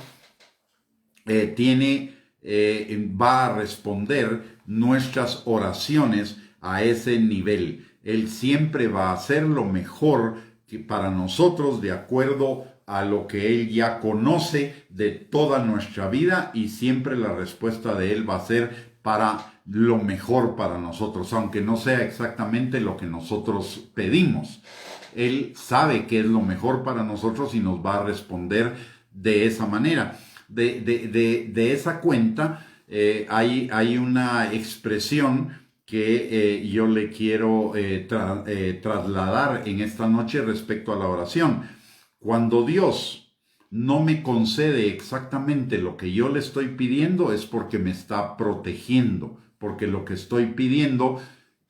va a responder nuestras oraciones a ese nivel. Él siempre va a hacer lo mejor para nosotros de acuerdo a lo que Él ya conoce de toda nuestra vida, y siempre la respuesta de Él va a ser para lo mejor para nosotros, aunque no sea exactamente lo que nosotros pedimos. Él sabe qué es lo mejor para nosotros y nos va a responder de esa manera. De esa cuenta hay una expresión que yo le quiero trasladar en esta noche respecto a la oración. Cuando Dios no me concede exactamente lo que yo le estoy pidiendo, es porque me está protegiendo, porque lo que estoy pidiendo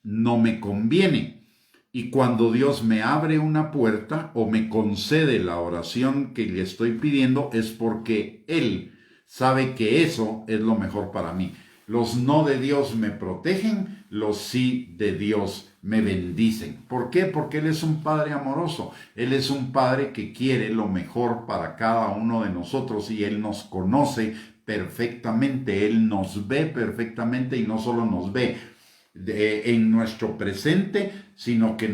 no me conviene. Y cuando Dios me abre una puerta o me concede la oración que le estoy pidiendo, es porque Él sabe que eso es lo mejor para mí. Los no de Dios me protegen, los sí de Dios me bendicen. ¿Por qué? Porque Él es un Padre amoroso. Él es un Padre que quiere lo mejor para cada uno de nosotros, y Él nos conoce perfectamente. Él nos ve perfectamente, y no solo nos ve en nuestro presente, sino que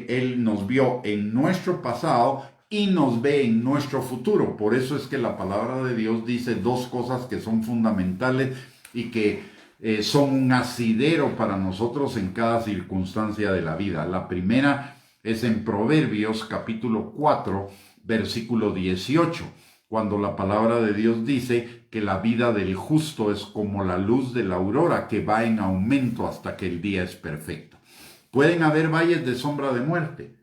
Él nos vio en nuestro pasado y nos ve en nuestro futuro. Por eso es que la palabra de Dios dice dos cosas que son fundamentales y que son un asidero para nosotros en cada circunstancia de la vida. La primera es en Proverbios capítulo 4, versículo 18, cuando la palabra de Dios dice que la vida del justo es como la luz de la aurora, que va en aumento hasta que el día es perfecto. Pueden haber valles de sombra de muerte,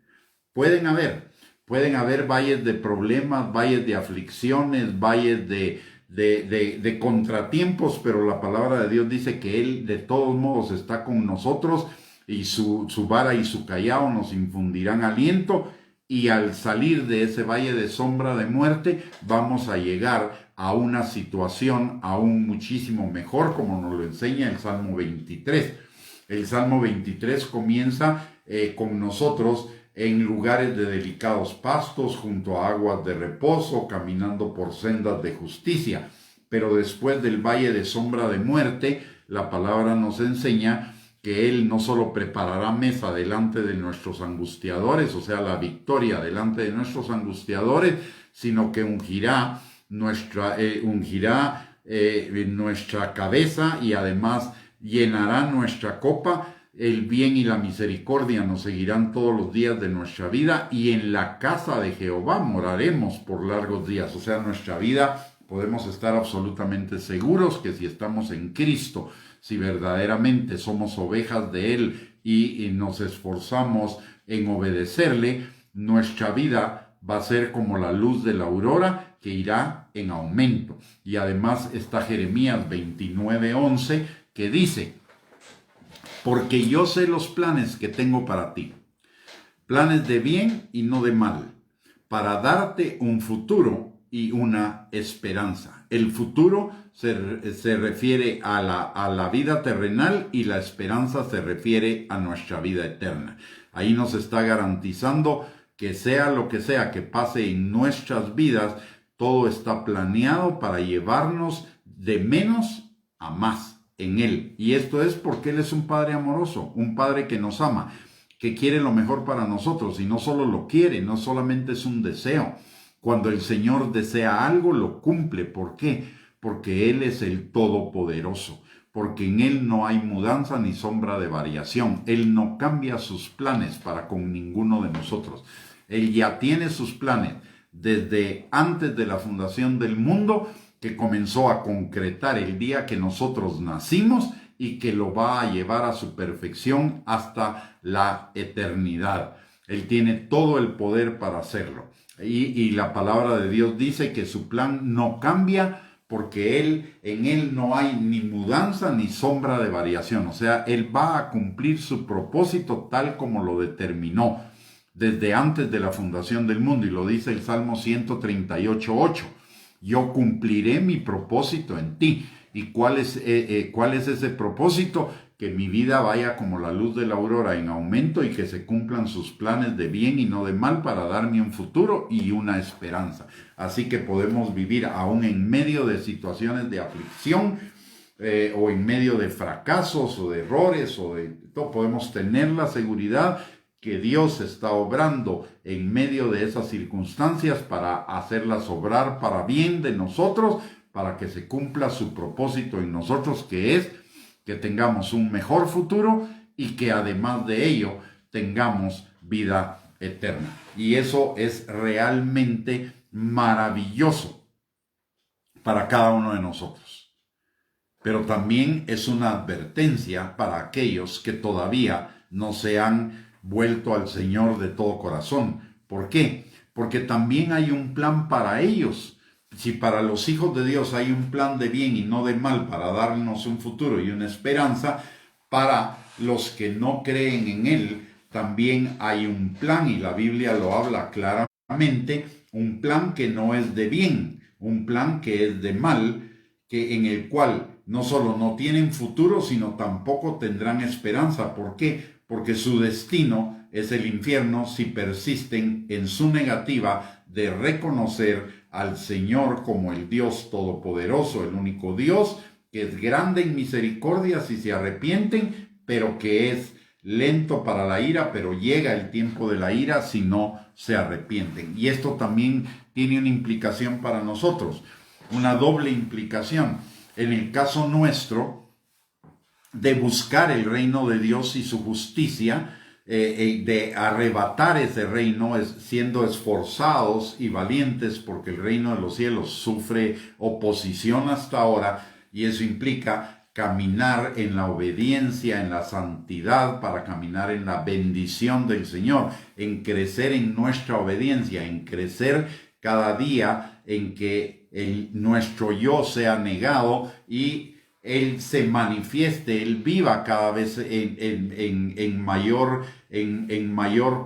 pueden haber valles de problemas, valles de aflicciones, valles de contratiempos, pero la palabra de Dios dice que Él de todos modos está con nosotros, y su vara y su callado nos infundirán aliento, y al salir de ese valle de sombra de muerte vamos a llegar a una situación aún muchísimo mejor, como nos lo enseña el Salmo 23. El Salmo 23 comienza con nosotros en lugares de delicados pastos, junto a aguas de reposo, caminando por sendas de justicia. Pero después del valle de sombra de muerte, la palabra nos enseña que Él no solo preparará mesa delante de nuestros angustiadores, o sea, la victoria delante de nuestros angustiadores, sino que ungirá nuestra cabeza, y además llenará nuestra copa el bien y la misericordia nos seguirán todos los días de nuestra vida, y en la casa de Jehová moraremos por largos días. O sea, nuestra vida podemos estar absolutamente seguros que si estamos en Cristo, si verdaderamente somos ovejas de Él y nos esforzamos en obedecerle, nuestra vida va a ser como la luz de la aurora, que irá en aumento. Y además está Jeremías 29:11, que dice: porque yo sé los planes que tengo para ti, planes de bien y no de mal, para darte un futuro y una esperanza. El futuro se refiere a la vida terrenal, y la esperanza se refiere a nuestra vida eterna. Ahí nos está garantizando que sea lo que sea que pase en nuestras vidas, todo está planeado para llevarnos de menos a más en Él. Y esto es porque Él es un Padre amoroso, un Padre que nos ama, que quiere lo mejor para nosotros, y no solo lo quiere, no solamente es un deseo. Cuando el Señor desea algo, lo cumple. ¿Por qué? Porque Él es el Todopoderoso, porque en Él no hay mudanza ni sombra de variación. Él no cambia sus planes para con ninguno de nosotros. Él ya tiene sus planes desde antes de la fundación del mundo, que comenzó a concretar el día que nosotros nacimos, y que lo va a llevar a su perfección hasta la eternidad. Él tiene todo el poder para hacerlo. Y la palabra de Dios dice que su plan no cambia, porque en Él no hay ni mudanza ni sombra de variación. O sea, Él va a cumplir su propósito tal como lo determinó desde antes de la fundación del mundo. Y lo dice el Salmo 138:8. Yo cumpliré mi propósito en ti. ¿Y cuál es ese propósito? Que mi vida vaya como la luz de la aurora en aumento, y que se cumplan sus planes de bien y no de mal, para darme un futuro y una esperanza. Así que podemos vivir aún en medio de situaciones de aflicción, o en medio de fracasos o de errores, podemos tener la seguridad que Dios está obrando en medio de esas circunstancias para hacerlas obrar para bien de nosotros, para que se cumpla su propósito en nosotros, que es que tengamos un mejor futuro, y que además de ello tengamos vida eterna. Y eso es realmente maravilloso para cada uno de nosotros. Pero también es una advertencia para aquellos que todavía no se han vuelto al Señor de todo corazón. ¿Por qué? Porque también hay un plan para ellos. Si para los hijos de Dios hay un plan de bien y no de mal, para darnos un futuro y una esperanza, para los que no creen en Él también hay un plan, y la Biblia lo habla claramente, un plan que no es de bien, un plan que es de mal, en el cual no solo no tienen futuro, sino tampoco tendrán esperanza. ¿Por qué? Porque su destino es el infierno si persisten en su negativa de reconocer al Señor como el Dios Todopoderoso, el único Dios, que es grande en misericordia si se arrepienten, pero que es lento para la ira, pero llega el tiempo de la ira si no se arrepienten. Y esto también tiene una implicación para nosotros, una doble implicación. En el caso nuestro, de buscar el reino de Dios y su justicia, de arrebatar ese reino, siendo esforzados y valientes, porque el reino de los cielos sufre oposición hasta ahora, y eso implica caminar en la obediencia, en la santidad, para caminar en la bendición del Señor, en crecer en nuestra obediencia, en crecer cada día en que nuestro yo sea negado y Él se manifieste, Él viva cada vez en mayor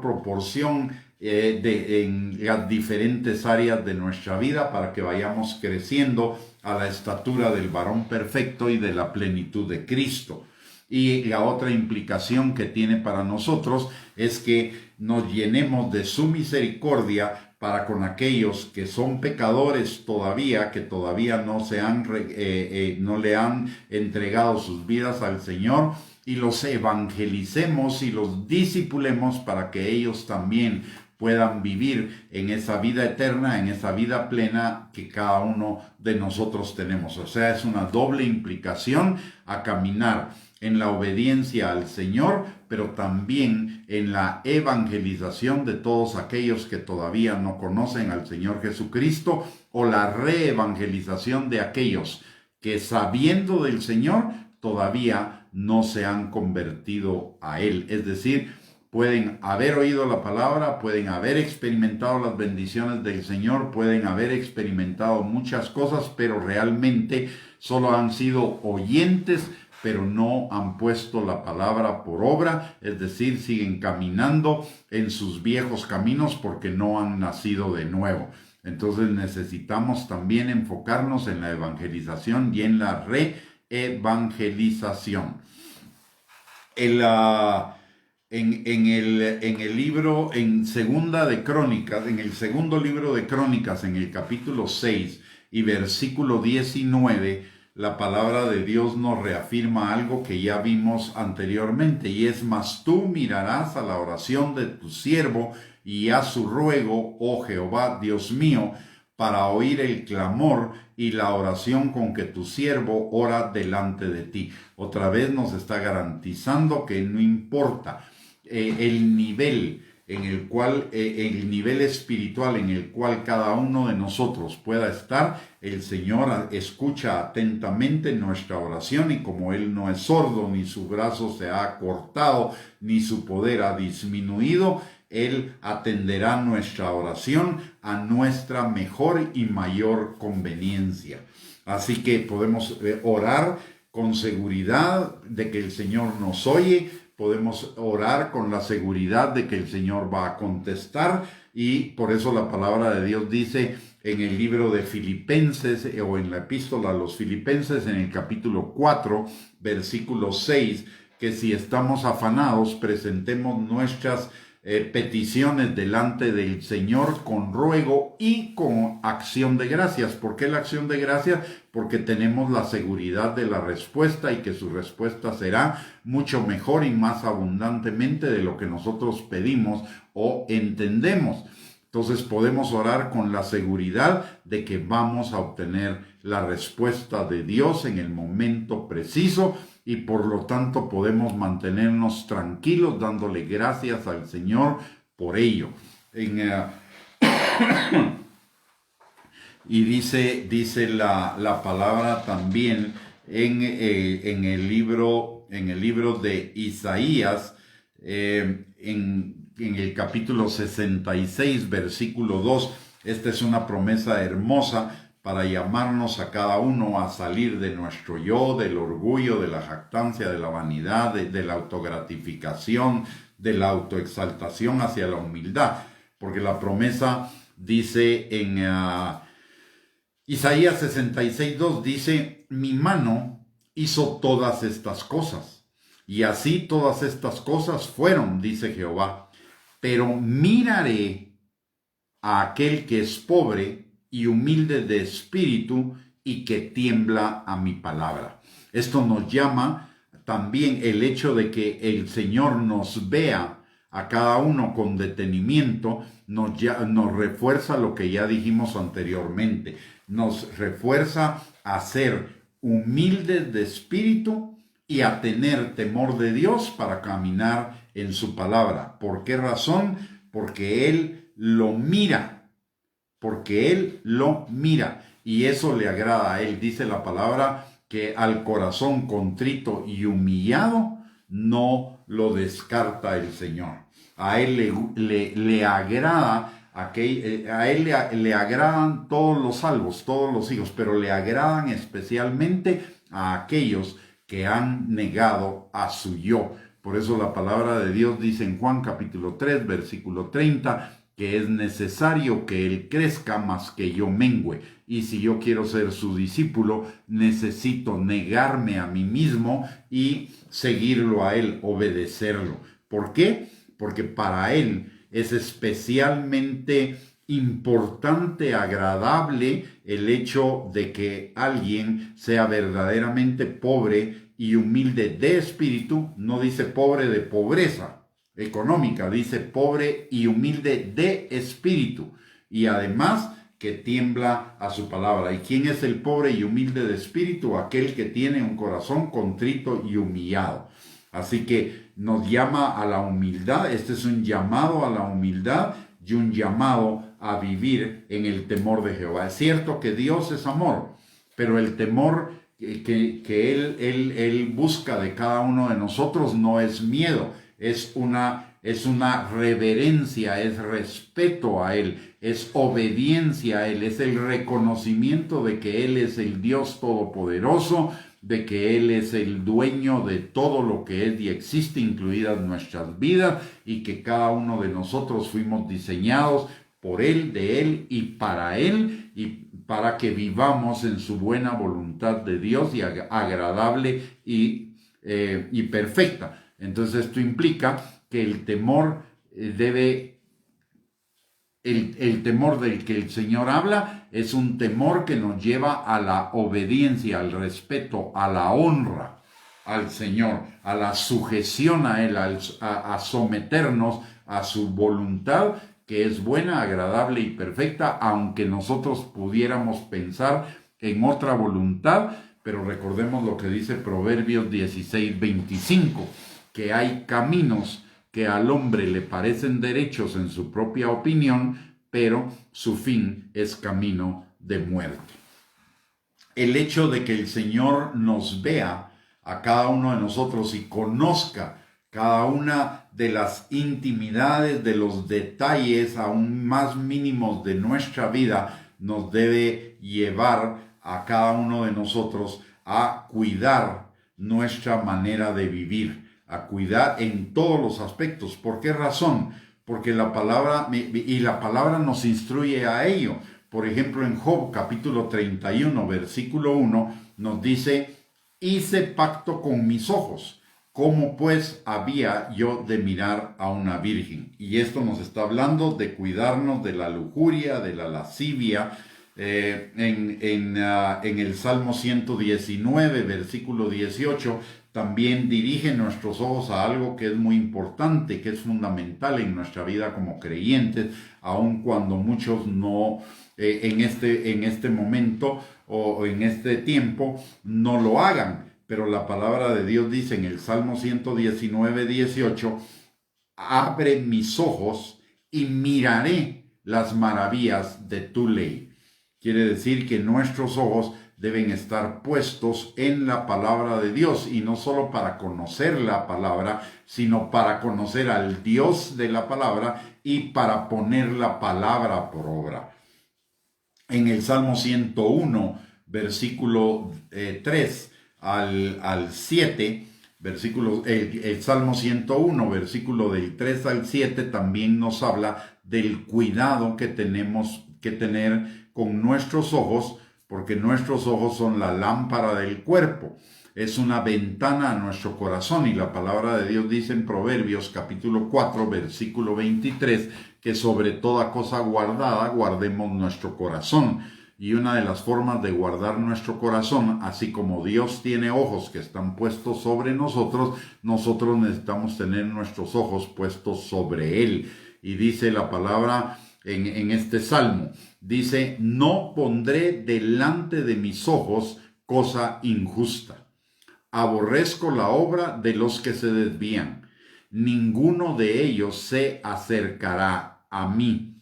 proporción en las diferentes áreas de nuestra vida, para que vayamos creciendo a la estatura del varón perfecto y de la plenitud de Cristo. Y la otra implicación que tiene para nosotros es que nos llenemos de su misericordia para con aquellos que son pecadores todavía, que todavía no le han entregado sus vidas al Señor, y los evangelicemos y los discipulemos para que ellos también puedan vivir en esa vida eterna, en esa vida plena que cada uno de nosotros tenemos. O sea, es una doble implicación a caminar en la obediencia al Señor, pero también en la evangelización de todos aquellos que todavía no conocen al Señor Jesucristo, o la reevangelización de aquellos que, sabiendo del Señor, todavía no se han convertido a Él. Es decir, pueden haber oído la palabra, pueden haber experimentado las bendiciones del Señor, pueden haber experimentado muchas cosas, pero realmente solo han sido oyentes, pero no han puesto la palabra por obra, es decir, siguen caminando en sus viejos caminos porque no han nacido de nuevo. Entonces necesitamos también enfocarnos en la evangelización y en la reevangelización. En el libro, en Segunda de Crónicas, en el segundo libro de Crónicas, en el capítulo 6 y versículo 19, la palabra de Dios nos reafirma algo que ya vimos anteriormente, y es: mas tú mirarás a la oración de tu siervo y a su ruego, oh Jehová, Dios mío, para oír el clamor y la oración con que tu siervo ora delante de ti. Otra vez nos está garantizando que no importa el nivel en el cual, el nivel espiritual en el cual cada uno de nosotros pueda estar, el Señor escucha atentamente nuestra oración, y como Él no es sordo, ni su brazo se ha cortado, ni su poder ha disminuido, Él atenderá nuestra oración a nuestra mejor y mayor conveniencia. Así que podemos orar con seguridad de que el Señor nos oye. Podemos orar con la seguridad de que el Señor va a contestar, y por eso la palabra de Dios dice en el libro de Filipenses, o en la epístola a los Filipenses, en el capítulo 4, versículo 6, que si estamos afanados, presentemos nuestras peticiones delante del Señor con ruego y con acción de gracias. ¿Por qué la acción de gracias? Porque tenemos la seguridad de la respuesta, y que su respuesta será mucho mejor y más abundantemente de lo que nosotros pedimos o entendemos. Entonces podemos orar con la seguridad de que vamos a obtener la respuesta de Dios en el momento preciso, y por lo tanto podemos mantenernos tranquilos dándole gracias al Señor por ello. Y dice la palabra también en el libro de Isaías, en el capítulo 66, versículo 2. Esta es una promesa hermosa para llamarnos a cada uno a salir de nuestro yo, del orgullo, de la jactancia, de la vanidad, de la autogratificación, de la autoexaltación, hacia la humildad. Porque la promesa dice en Isaías 66:2, dice: mi mano hizo todas estas cosas, y así todas estas cosas fueron, dice Jehová. Pero miraré a aquel que es pobre y humilde de espíritu, y que tiembla a mi palabra. Esto nos llama también el hecho de que el Señor nos vea a cada uno con detenimiento, nos refuerza lo que ya dijimos anteriormente. Nos refuerza a ser humildes de espíritu y a tener temor de Dios para caminar en su palabra. ¿Por qué razón? Porque Él lo mira. Porque Él lo mira, y eso le agrada a Él. Dice la palabra que al corazón contrito y humillado no lo descarta el Señor. A Él le agrada, a Él le agradan todos los salvos, todos los hijos, pero le agradan especialmente a aquellos que han negado a su yo. Por eso la palabra de Dios dice en Juan capítulo 3, versículo 30, que es necesario que Él crezca, más que yo mengüe. Y si yo quiero ser su discípulo, necesito negarme a mí mismo y seguirlo a Él, obedecerlo. ¿Por qué? Porque para Él es especialmente importante, agradable, el hecho de que alguien sea verdaderamente pobre y humilde de espíritu. No dice pobre de pobreza económica, dice pobre y humilde de espíritu, y además que tiembla a su palabra. ¿Y quién es el pobre y humilde de espíritu? Aquel que tiene un corazón contrito y humillado. Así que nos llama a la humildad. Este es un llamado a la humildad y un llamado a vivir en el temor de Jehová. Es cierto que Dios es amor, pero el temor que Él busca de cada uno de nosotros no es miedo, es una reverencia, es respeto a Él, es obediencia a Él, es el reconocimiento de que Él es el Dios Todopoderoso, de que Él es el dueño de todo lo que es y existe, incluidas nuestras vidas, y que cada uno de nosotros fuimos diseñados por Él, de Él y para Él, y para que vivamos en su buena voluntad de Dios y agradable y perfecta. Entonces esto implica que el temor el temor del que el Señor habla es un temor que nos lleva a la obediencia, al respeto, a la honra al Señor, a la sujeción a Él, a someternos a su voluntad, que es buena, agradable y perfecta, aunque nosotros pudiéramos pensar en otra voluntad. Pero recordemos lo que dice Proverbios 16:25, que hay caminos que al hombre le parecen derechos en su propia opinión, pero su fin es camino de muerte. El hecho de que el Señor nos vea a cada uno de nosotros y conozca cada una de las intimidades, de los detalles aún más mínimos de nuestra vida, nos debe llevar a cada uno de nosotros a cuidar nuestra manera de vivir, a cuidar en todos los aspectos. ¿Por qué razón? Porque la palabra nos instruye a ello. Por ejemplo, en Job capítulo 31, versículo 1, nos dice: hice pacto con mis ojos, ¿cómo pues había yo de mirar a una virgen? Y esto nos está hablando de cuidarnos de la lujuria, de la lascivia. En el Salmo 119, versículo 18, también dirige nuestros ojos a algo que es muy importante, que es fundamental en nuestra vida como creyentes, aun cuando muchos no, en este momento o en este tiempo, no lo hagan. Pero la palabra de Dios dice en el Salmo 119, 18, abre mis ojos y miraré las maravillas de tu ley. Quiere decir que nuestros ojos deben estar puestos en la palabra de Dios, y no solo para conocer la palabra, sino para conocer al Dios de la palabra y para poner la palabra por obra. En el Salmo 101, versículo 3 al 7, el Salmo 101, versículo del 3 al 7, también nos habla del cuidado que tenemos que tener con nuestros ojos, porque nuestros ojos son la lámpara del cuerpo, es una ventana a nuestro corazón, y la palabra de Dios dice en Proverbios capítulo 4, versículo 23, que sobre toda cosa guardada guardemos nuestro corazón. Y una de las formas de guardar nuestro corazón, así como Dios tiene ojos que están puestos sobre nosotros, nosotros necesitamos tener nuestros ojos puestos sobre Él. Y dice la palabra en este salmo, dice: no pondré delante de mis ojos cosa injusta. Aborrezco la obra de los que se desvían. Ninguno de ellos se acercará a mí.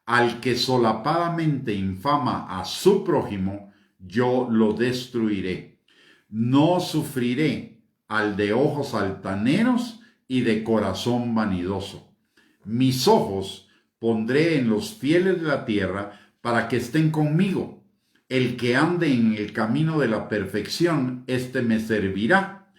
Al que solapadamente infama a su prójimo, yo lo destruiré. No sufriré al de ojos altaneros y de corazón vanidoso. Mis ojos pondré en los fieles de la tierra para que estén conmigo. El que ande en el camino de la perfección, éste me servirá.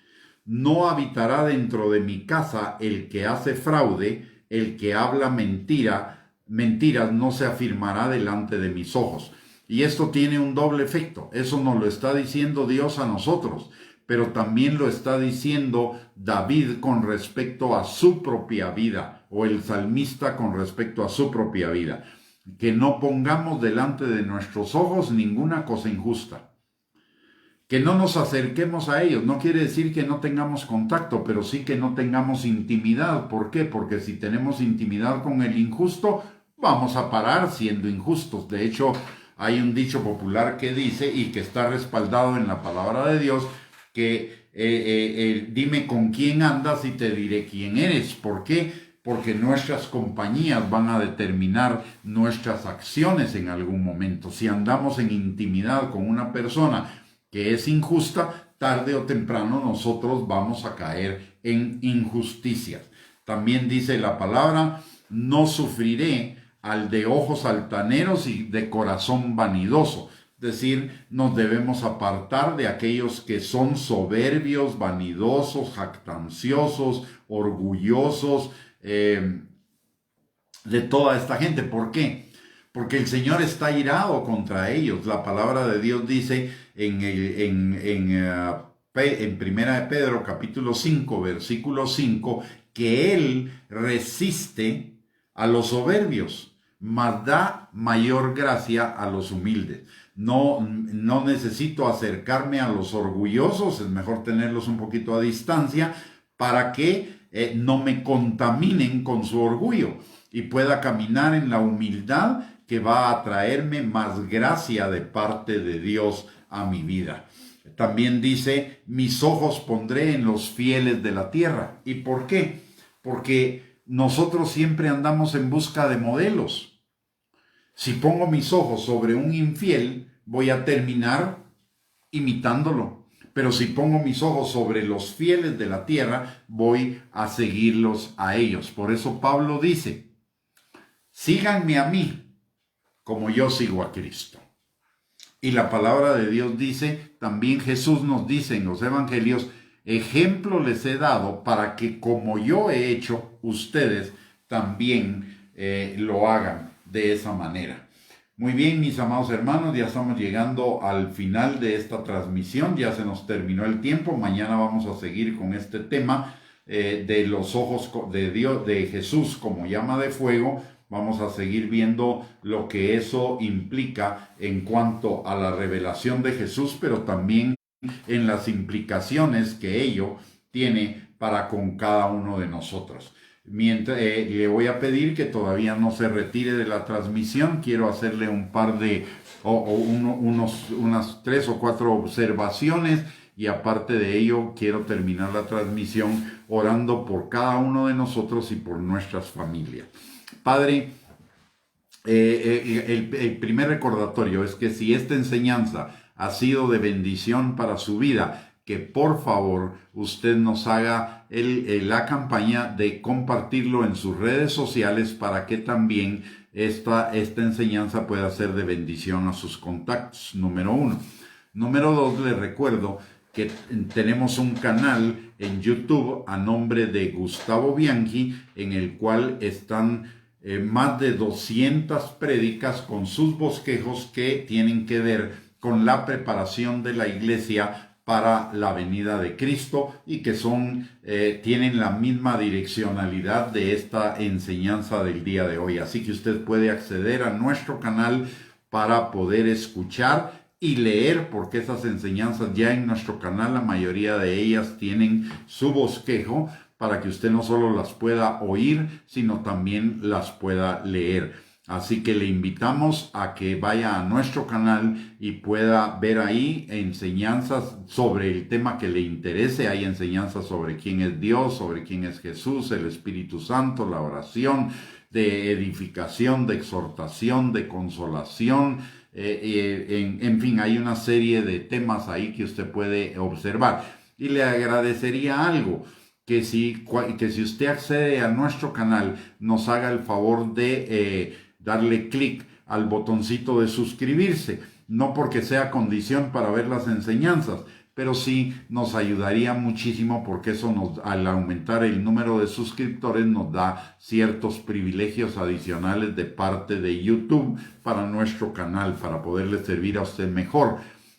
No habitará dentro de mi casa el que hace fraude, el que habla mentiras no se afirmará delante de mis ojos. Y esto tiene un doble efecto. Eso nos lo está diciendo Dios a nosotros, pero también lo está diciendo David con respecto a su propia vida, o el salmista con respecto a su propia vida. Que no pongamos delante de nuestros ojos ninguna cosa injusta. Que no nos acerquemos a ellos. No quiere decir que no tengamos contacto, pero sí que no tengamos intimidad. ¿Por qué? Porque si tenemos intimidad con el injusto, vamos a parar siendo injustos. De hecho, hay un dicho popular que dice, y que está respaldado en la palabra de Dios, que dime con quién andas y te diré quién eres. ¿Por qué? Porque nuestras compañías van a determinar nuestras acciones en algún momento. Si andamos en intimidad con una persona que es injusta, tarde o temprano nosotros vamos a caer en injusticias. También dice la palabra, no sufriré al de ojos altaneros y de corazón vanidoso. Es decir, nos debemos apartar de aquellos que son soberbios, vanidosos, jactanciosos, orgullosos, de toda esta gente. ¿Por qué? Porque el Señor está irado contra ellos. La palabra de Dios dice en Primera de Pedro, capítulo 5, versículo 5, que Él resiste a los soberbios, mas da mayor gracia a los humildes. No necesito acercarme a los orgullosos, es mejor tenerlos un poquito a distancia para que no me contaminen con su orgullo y pueda caminar en la humildad que va a traerme más gracia de parte de Dios a mi vida. También dice, mis ojos pondré en los fieles de la tierra. ¿Y por qué? Porque nosotros siempre andamos en busca de modelos. Si pongo mis ojos sobre un infiel, voy a terminar imitándolo. Pero si pongo mis ojos sobre los fieles de la tierra, voy a seguirlos a ellos. Por eso Pablo dice, síganme a mí como yo sigo a Cristo. Y la palabra de Dios dice, también Jesús nos dice en los evangelios, ejemplo les he dado para que como yo he hecho, ustedes también lo hagan de esa manera. Muy bien, mis amados hermanos, ya estamos llegando al final de esta transmisión, ya se nos terminó el tiempo. Mañana vamos a seguir con este tema de los ojos de Dios, de Jesús como llama de fuego. Vamos a seguir viendo lo que eso implica en cuanto a la revelación de Jesús, pero también en las implicaciones que ello tiene para con cada uno de nosotros. Mientras, le voy a pedir que todavía no se retire de la transmisión. Quiero hacerle un par de, unas 3 o 4 observaciones, y aparte de ello quiero terminar la transmisión orando por cada uno de nosotros y por nuestras familias. Padre, el primer recordatorio es que si esta enseñanza ha sido de bendición para su vida, que por favor usted nos haga la campaña de compartirlo en sus redes sociales para que también esta enseñanza pueda ser de bendición a sus contactos, número 1. Número 2, le recuerdo que tenemos un canal en YouTube a nombre de Gustavo Bianchi, en el cual están más de 200 prédicas con sus bosquejos que tienen que ver con la preparación de la iglesia para la venida de Cristo y que tienen la misma direccionalidad de esta enseñanza del día de hoy. Así que usted puede acceder a nuestro canal para poder escuchar y leer, porque esas enseñanzas ya en nuestro canal, la mayoría de ellas tienen su bosquejo para que usted no solo las pueda oír, sino también las pueda leer. Así que le invitamos a que vaya a nuestro canal y pueda ver ahí enseñanzas sobre el tema que le interese. Hay enseñanzas sobre quién es Dios, sobre quién es Jesús, el Espíritu Santo, la oración, de edificación, de exhortación, de consolación. En fin, hay una serie de temas ahí que usted puede observar. Y le agradecería algo, que si usted accede a nuestro canal, nos haga el favor de darle clic al botoncito de suscribirse, no porque sea condición para ver las enseñanzas, pero sí nos ayudaría muchísimo, porque eso al aumentar el número de suscriptores nos da ciertos privilegios adicionales de parte de YouTube para nuestro canal, para poderle servir a usted mejor.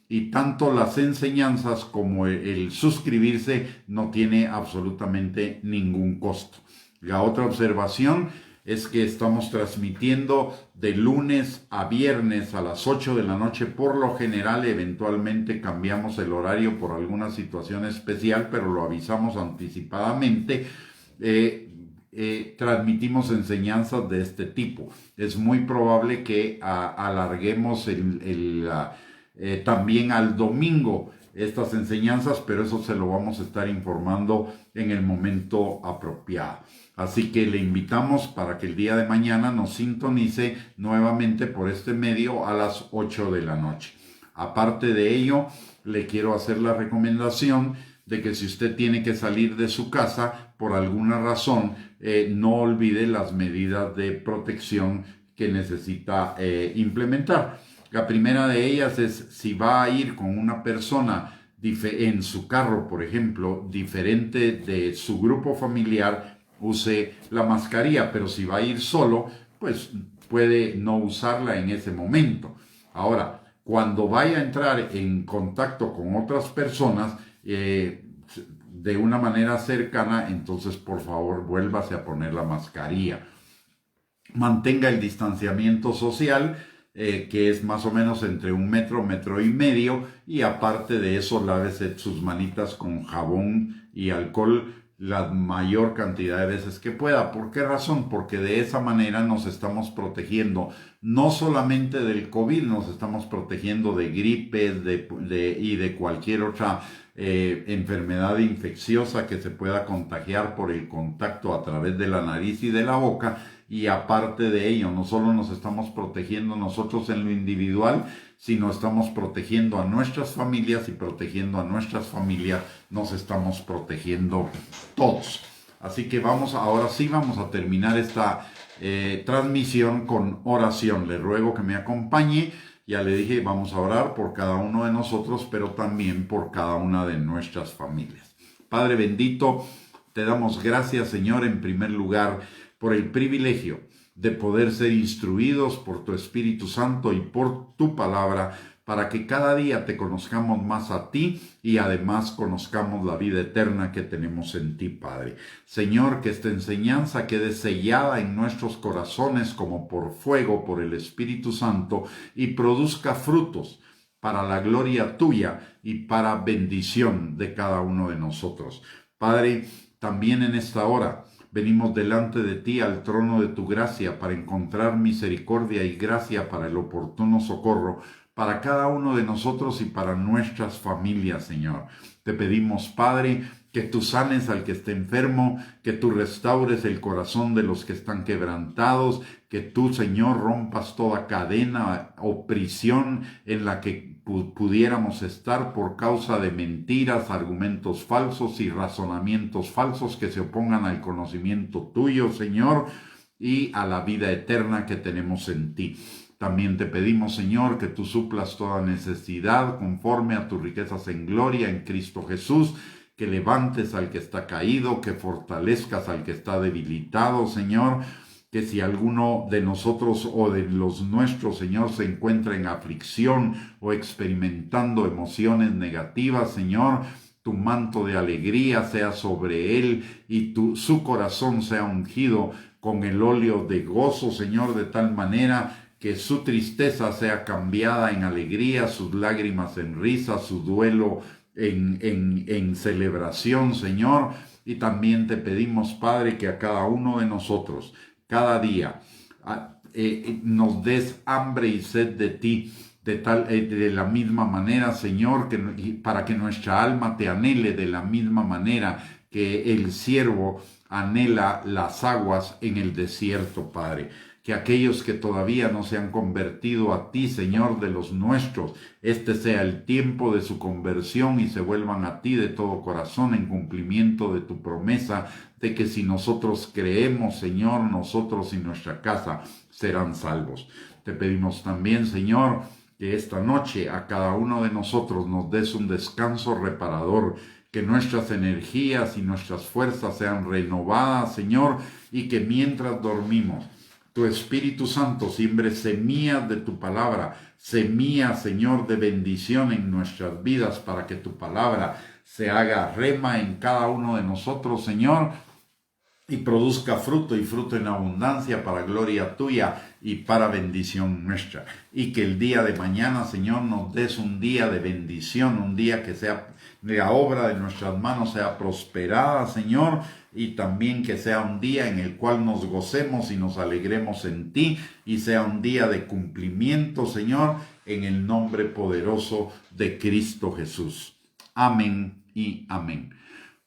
Y tanto las enseñanzas como el suscribirse no tiene absolutamente ningún costo. La otra observación es que estamos transmitiendo de lunes a viernes a las 8 de la noche por lo general. Eventualmente cambiamos el horario por alguna situación especial, pero lo avisamos anticipadamente. transmitimos enseñanzas de este tipo. Es muy probable que alarguemos también al domingo estas enseñanzas, pero eso se lo vamos a estar informando en el momento apropiado. Así que le invitamos para que el día de mañana nos sintonice nuevamente por este medio a las 8 de la noche. Aparte de ello, le quiero hacer la recomendación de que si usted tiene que salir de su casa por alguna razón, no olvide las medidas de protección que necesita implementar. La primera de ellas es si va a ir con una persona en su carro, por ejemplo, diferente de su grupo familiar, use la mascarilla, pero si va a ir solo, pues puede no usarla en ese momento. Ahora, cuando vaya a entrar en contacto con otras personas de una manera cercana, entonces por favor vuélvase a poner la mascarilla. Mantenga el distanciamiento social, que es más o menos entre 1 metro, 1,5 metros, y aparte de eso, lávese sus manitas con jabón y alcohol la mayor cantidad de veces que pueda. ¿Por qué razón? Porque de esa manera nos estamos protegiendo no solamente del COVID, nos estamos protegiendo de gripes y de cualquier otra enfermedad infecciosa que se pueda contagiar por el contacto a través de la nariz y de la boca. Y aparte de ello, no solo nos estamos protegiendo nosotros en lo individual, sino estamos protegiendo a nuestras familias, y protegiendo a nuestras familias nos estamos protegiendo todos. Así que ahora sí vamos a terminar esta transmisión con oración. Le ruego que me acompañe. Ya le dije, vamos a orar por cada uno de nosotros, pero también por cada una de nuestras familias. Padre bendito, te damos gracias, Señor, en primer lugar, por el privilegio de poder ser instruidos por tu Espíritu Santo y por tu palabra, para que cada día te conozcamos más a ti y además conozcamos la vida eterna que tenemos en ti, Padre. Señor, que esta enseñanza quede sellada en nuestros corazones como por fuego, por el Espíritu Santo, y produzca frutos para la gloria tuya y para bendición de cada uno de nosotros. Padre, también en esta hora venimos delante de ti al trono de tu gracia para encontrar misericordia y gracia para el oportuno socorro para cada uno de nosotros y para nuestras familias, Señor. Te pedimos, Padre, que tú sanes al que esté enfermo, que tú restaures el corazón de los que están quebrantados, que tú, Señor, rompas toda cadena o prisión en la que pudiéramos estar por causa de mentiras, argumentos falsos y razonamientos falsos que se opongan al conocimiento tuyo, Señor, y a la vida eterna que tenemos en ti. También te pedimos, Señor, que tú suplas toda necesidad conforme a tus riquezas en gloria en Cristo Jesús, que levantes al que está caído, que fortalezcas al que está debilitado, Señor, que si alguno de nosotros o de los nuestros, Señor, se encuentra en aflicción o experimentando emociones negativas, Señor, tu manto de alegría sea sobre él y su corazón sea ungido con el óleo de gozo, Señor, de tal manera que su tristeza sea cambiada en alegría, sus lágrimas en risa, su duelo en celebración, Señor. Y también te pedimos, Padre, que a cada uno de nosotros, cada día, nos des hambre y sed de ti, de la misma manera, Señor, para que nuestra alma te anhele de la misma manera que el siervo anhela las aguas en el desierto, Padre. Que aquellos que todavía no se han convertido a ti, Señor, de los nuestros, este sea el tiempo de su conversión y se vuelvan a ti de todo corazón en cumplimiento de tu promesa de que si nosotros creemos, Señor, nosotros y nuestra casa serán salvos. Te pedimos también, Señor, que esta noche a cada uno de nosotros nos des un descanso reparador, que nuestras energías y nuestras fuerzas sean renovadas, Señor, y que mientras dormimos, tu Espíritu Santo siembre semillas de tu palabra, semillas, Señor, de bendición en nuestras vidas, para que tu palabra se haga rema en cada uno de nosotros, Señor, y produzca fruto y fruto en abundancia para gloria tuya y para bendición nuestra. Y que el día de mañana, Señor, nos des un día de bendición, un día que sea la obra de nuestras manos sea prosperada, Señor, y también que sea un día en el cual nos gocemos y nos alegremos en ti, y sea un día de cumplimiento, Señor, en el nombre poderoso de Cristo Jesús. Amén y amén.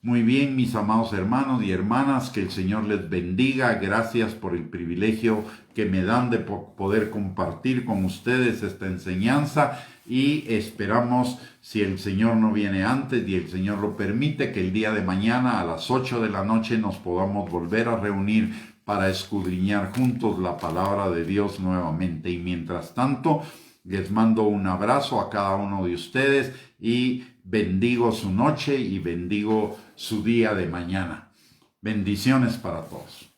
Muy bien, mis amados hermanos y hermanas, que el Señor les bendiga. Gracias por el privilegio que me dan de poder compartir con ustedes esta enseñanza, y esperamos, si el Señor no viene antes y el Señor lo permite, que el día de mañana a las 8 de la noche nos podamos volver a reunir para escudriñar juntos la palabra de Dios nuevamente. Y mientras tanto, les mando un abrazo a cada uno de ustedes y bendigo su noche y bendigo su día de mañana. Bendiciones para todos.